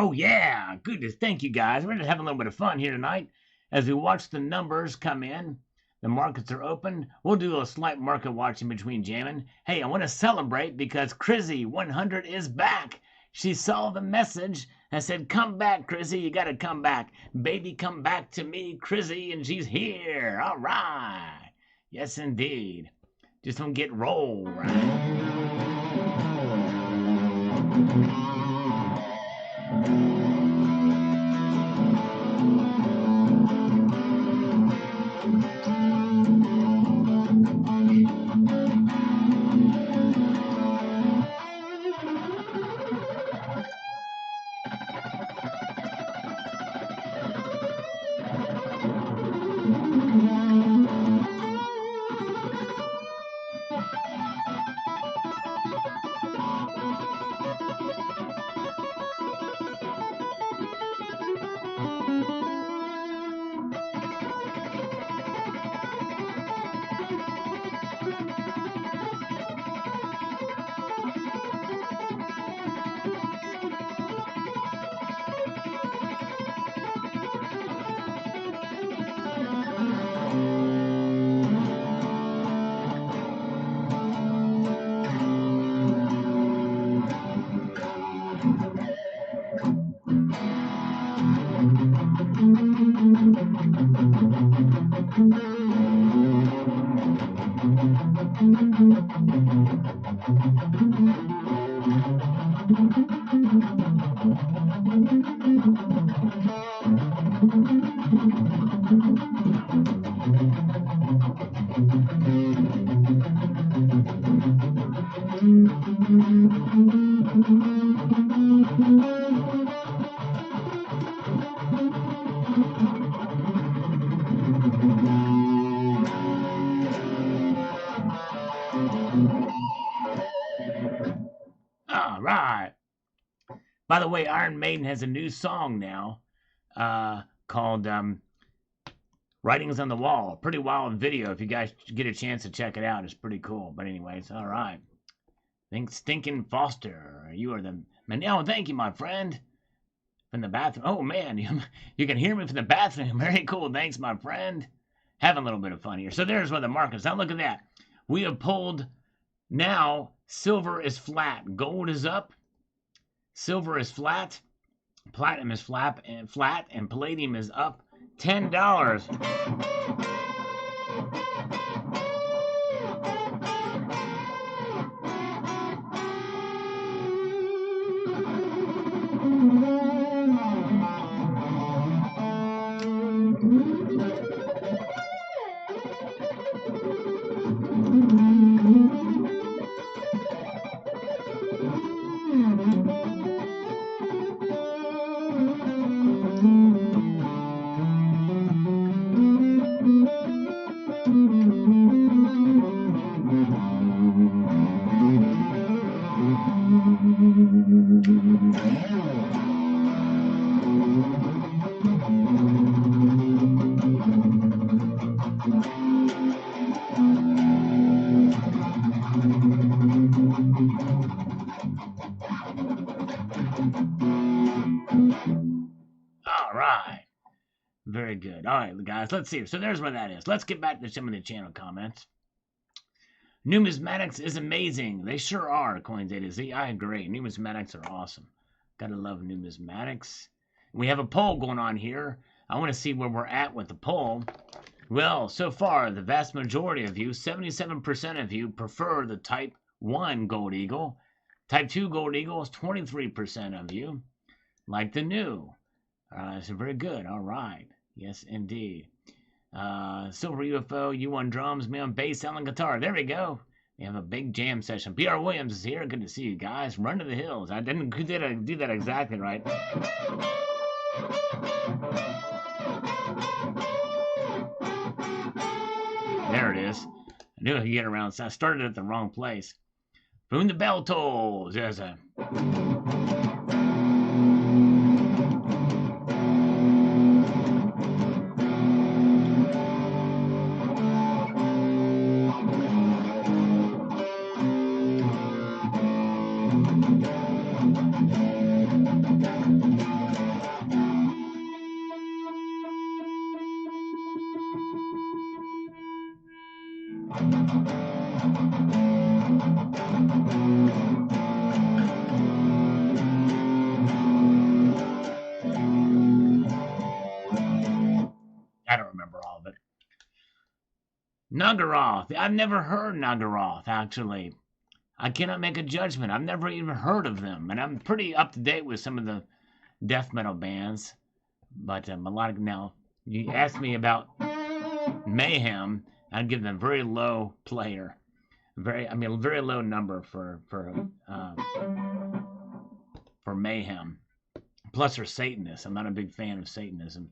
Oh, yeah. Goodness. Thank you, guys. We're just having a little bit of fun here tonight as we watch the numbers come in. The markets are open. We'll do a slight market watch in between jamming. Hey, I want to celebrate because Crizzy 100 is back. She saw the message and said, come back, Crizzy. You got to come back. Baby, come back to me, Crizzy. And she's here. All right. Yes, indeed. Just don't get rolled, right? All right. By the way, Iron Maiden has a new song now called Writings on the Wall. Pretty wild video. If you guys get a chance to check it out, it's pretty cool. But anyways, all right. Think Stinking Foster. You are the man. Oh, thank you, my friend. From the bathroom. Oh, man. You can hear me from the bathroom. Very cool. Thanks, my friend. Having a little bit of fun here. So there's where the markets. Now look at that. We have pulled. Now silver is flat. Gold is up. Silver is flat. Platinum is flat, and palladium is up $10. All right. Very good. All right, guys, let's see. So there's where that is. Let's get back to some of the channel comments. Numismatics is amazing. They sure are, Coins A to Z. I agree. Numismatics are awesome. Gotta love numismatics. We have a poll going on here. I want to see where we're at with the poll. Well, so far, the vast majority of you, 77% of you, prefer the Type 1 Gold Eagle. Type 2 Gold Eagle is 23% of you. Like the new. So very good. All right. Yes, indeed. Silver UFO, U1 drums, me on bass, sound and guitar. There we go. We have a big jam session. PR Williams is here. Good to see you guys. Run to the hills. I didn't do that exactly right. There it is. I knew I could get around. So I started at the wrong place. Boom the bell tolls. There's a... I don't remember all of it. Nagaroth. I've never heard Nagaroth, actually. I cannot make a judgment. I've never even heard of them. And I'm pretty up to date with some of the death metal bands. But melodic now. You asked me about Mayhem. I'd give them very low player. Very low number for Mayhem. Plus they're Satanists. I'm not a big fan of Satanism.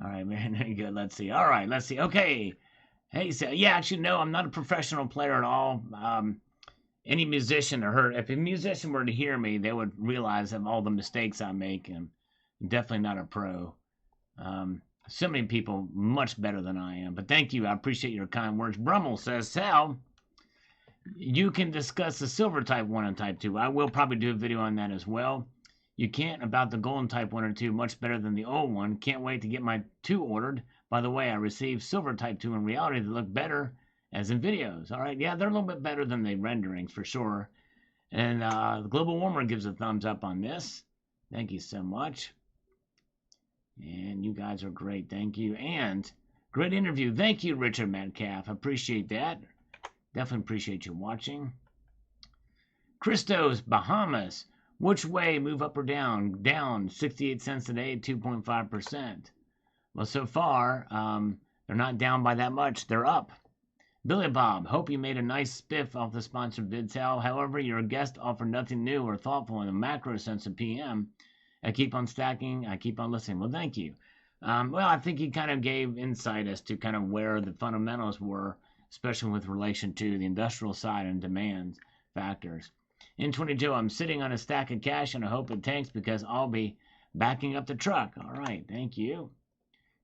All right, man. Very good. Let's see. All right, let's see. Okay. Hey, so yeah, actually, no, I'm not a professional player at all. Any musician if a musician were to hear me, they would realize of all the mistakes I make. And I'm definitely not a pro. So many people much better than I am. But thank you. I appreciate your kind words. Brummel says, Sal, you can discuss the silver type 1 and type 2. I will probably do a video on that as well. You can't about the golden type 1 or 2, much better than the old one. Can't wait to get my 2 ordered. By the way, I received silver type 2 in reality. They look better as in videos. All right, yeah, they're a little bit better than the renderings for sure. And the Global Warmer gives a thumbs up on this. Thank you so much. And you guys are great. Thank you. And Great interview. Thank you, Richard Metcalf. Appreciate that. Definitely appreciate you watching. Christos, Bahamas. Which way, move up or down? Down 68 cents today, 2.5%. Well, so far, they're not down by that much. They're up. Billy Bob, hope you made a nice spiff off the sponsored vid towel. However, your guest offered nothing new or thoughtful in the macro sense of PM. I keep on stacking. I keep on listening. Well, thank you. Well, I think he kind of gave insight as to kind of where the fundamentals were, especially with relation to the industrial side and demand factors. In 22, I'm sitting on a stack of cash and I hope it tanks because I'll be backing up the truck. All right, thank you.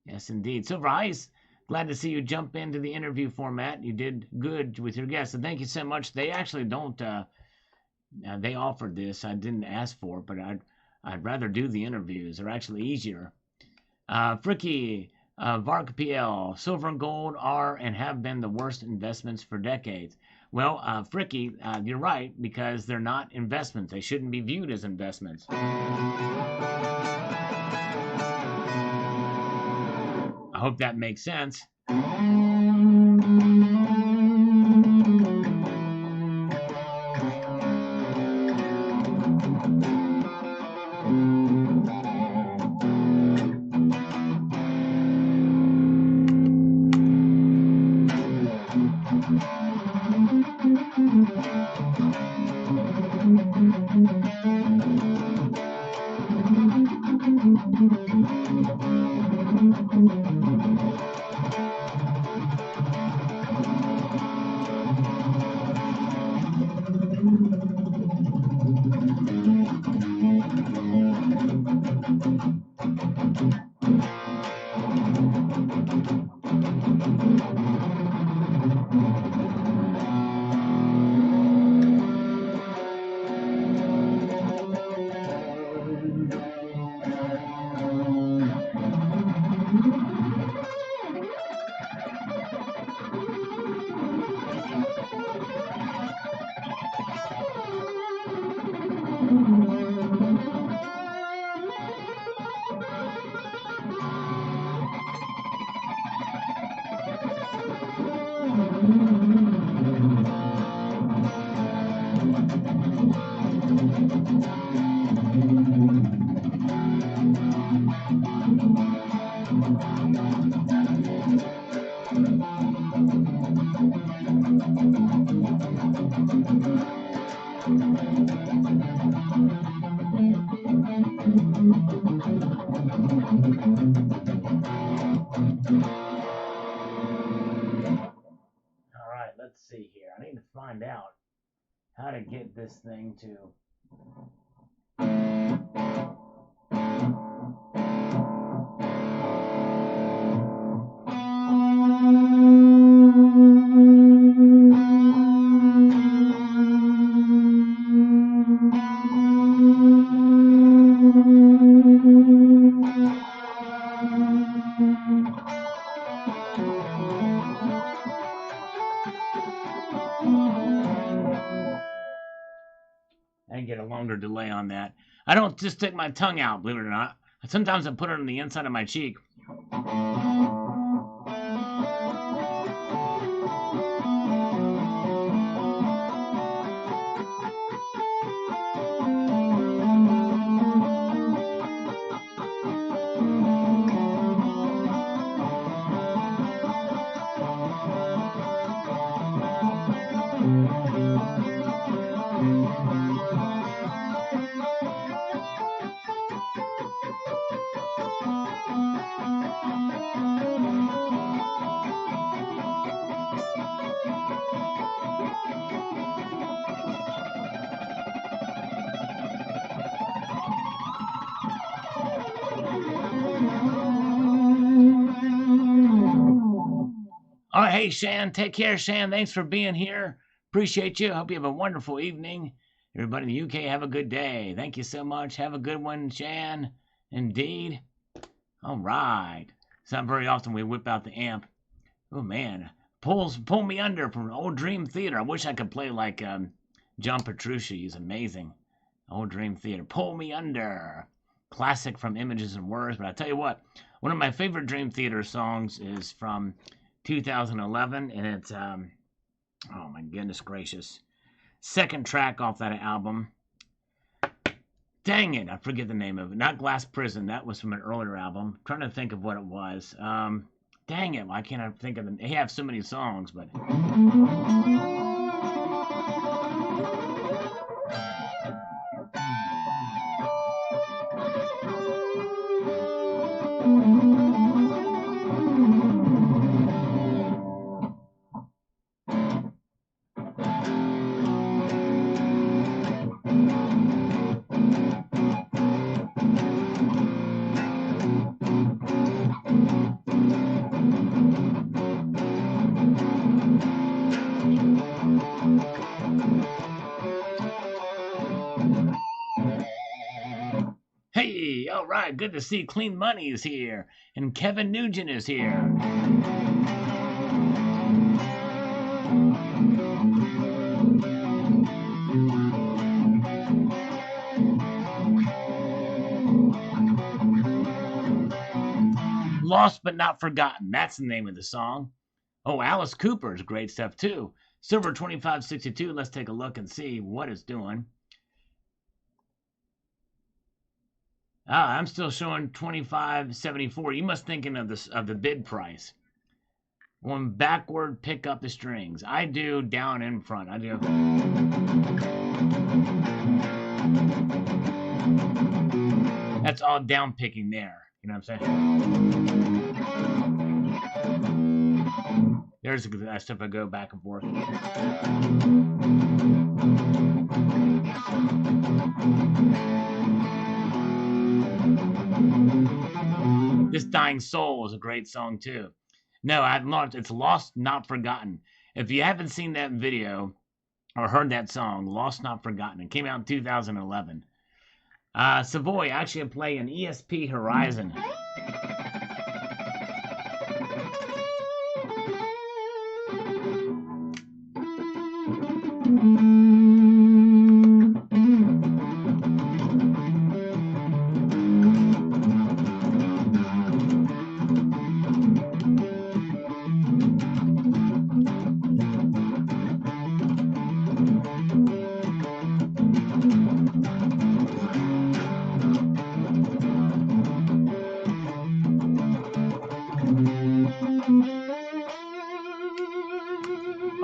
Yes, indeed. Silver Ice, glad to see you jump into the interview format. You did good with your guests, and thank you so much. They actually don't. They offered this. I didn't ask for it, but I'd rather do the interviews. They're actually easier. Fricky, Vark PL, silver and gold are and have been the worst investments for decades. Well, Fricky, you're right, because they're not investments. They shouldn't be viewed as investments. I hope that makes sense. Let's see here. I need to find out how to get this thing to... and get a longer delay on that. I don't just stick my tongue out, believe it or not. Sometimes I put it on the inside of my cheek. All right, hey, Shan, take care, Shan. Thanks for being here. Appreciate you. Hope you have a wonderful evening. Everybody in the UK, have a good day. Thank you so much. Have a good one, Shan. Indeed. All right. It's not very often we whip out the amp. Oh, man. Pull me under from Old Dream Theater. I wish I could play like John Petrucci. He's amazing. Old Dream Theater. Pull me under. classic from Images and Words. But I tell you what, one of my favorite Dream Theater songs is from 2011, and it's oh my goodness gracious, second track off that album. Dang it, I forget the name of it. Not Glass Prison. That was from an earlier album. I'm trying to think of what it was. Dang it, why can't I think of them? They have so many songs, but... Hey, all right, good to see Clean Money is here, and Kevin Nugent is here. Lost but Not Forgotten, that's the name of the song. Oh, Alice Cooper's great stuff too. Silver 2562, let's take a look and see what it's doing. Ah, I'm still showing 25.74. You must thinking of this of the bid price. Going backward, pick up the strings. I do down in front. I do. That's all down picking there. You know what I'm saying? There's that stuff I go back and forth. This Dying Soul is a great song too. No, I've not. It's Lost Not Forgotten. If you haven't seen that video or heard that song, Lost Not Forgotten, it came out in 2011. Savoy actually play an ESP Horizon.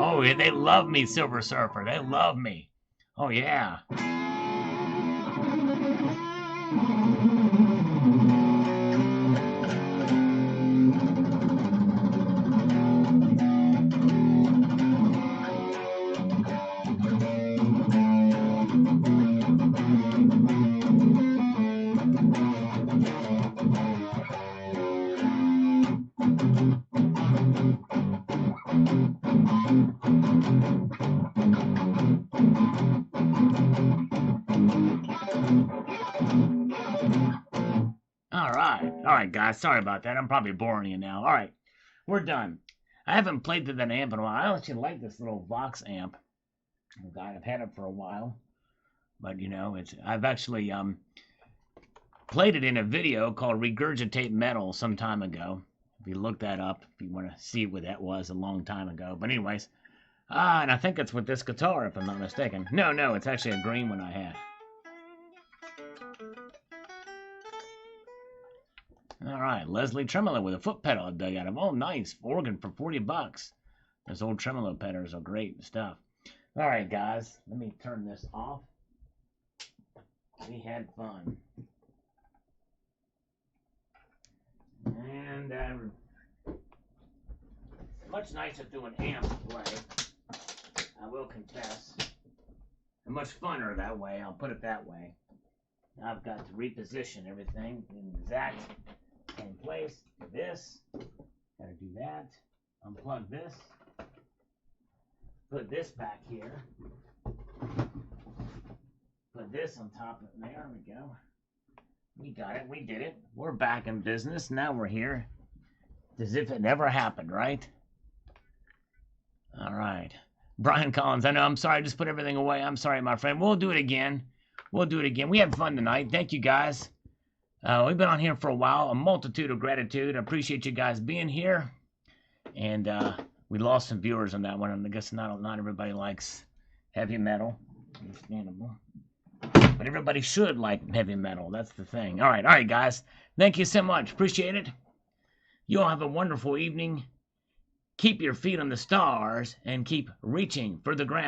Oh, yeah, they love me, Silver Surfer. They love me. Oh, yeah. All right, guys. Sorry about that. I'm probably boring you now. All right, we're done. I haven't played to that amp in a while. I actually like this little Vox amp. I've had it for a while, but you know, I've actually played it in a video called Regurgitate Metal some time ago. If you look that up, if you want to see what that was a long time ago. But anyways, and I think it's with this guitar, if I'm not mistaken. No, it's actually a green one I had. All right, Leslie Tremolo with a foot pedal I dug out of. Oh, nice. Organ for $40. Those old tremolo pedals are great stuff. All right, guys, let me turn this off. We had fun. And much nicer through an amp to play, I will confess. And much funner that way, I'll put it that way. I've got to reposition everything in exact same place. Do this. Gotta do that. Unplug this. Put this back here. Put this on top of it. There we go. We got it. We did it. We're back in business. Now we're here. As if it never happened, right? All right. Brian Collins, I know. I'm sorry. I just put everything away. I'm sorry, my friend. We'll do it again. We'll do it again. We had fun tonight. Thank you, guys. We've been on here for a while. A multitude of gratitude. I appreciate you guys being here. And we lost some viewers on that one. And I guess not everybody likes heavy metal. Understandable. But everybody should like heavy metal. That's the thing. All right, guys. Thank you so much. Appreciate it. You all have a wonderful evening. Keep your feet on the stars and keep reaching for the ground.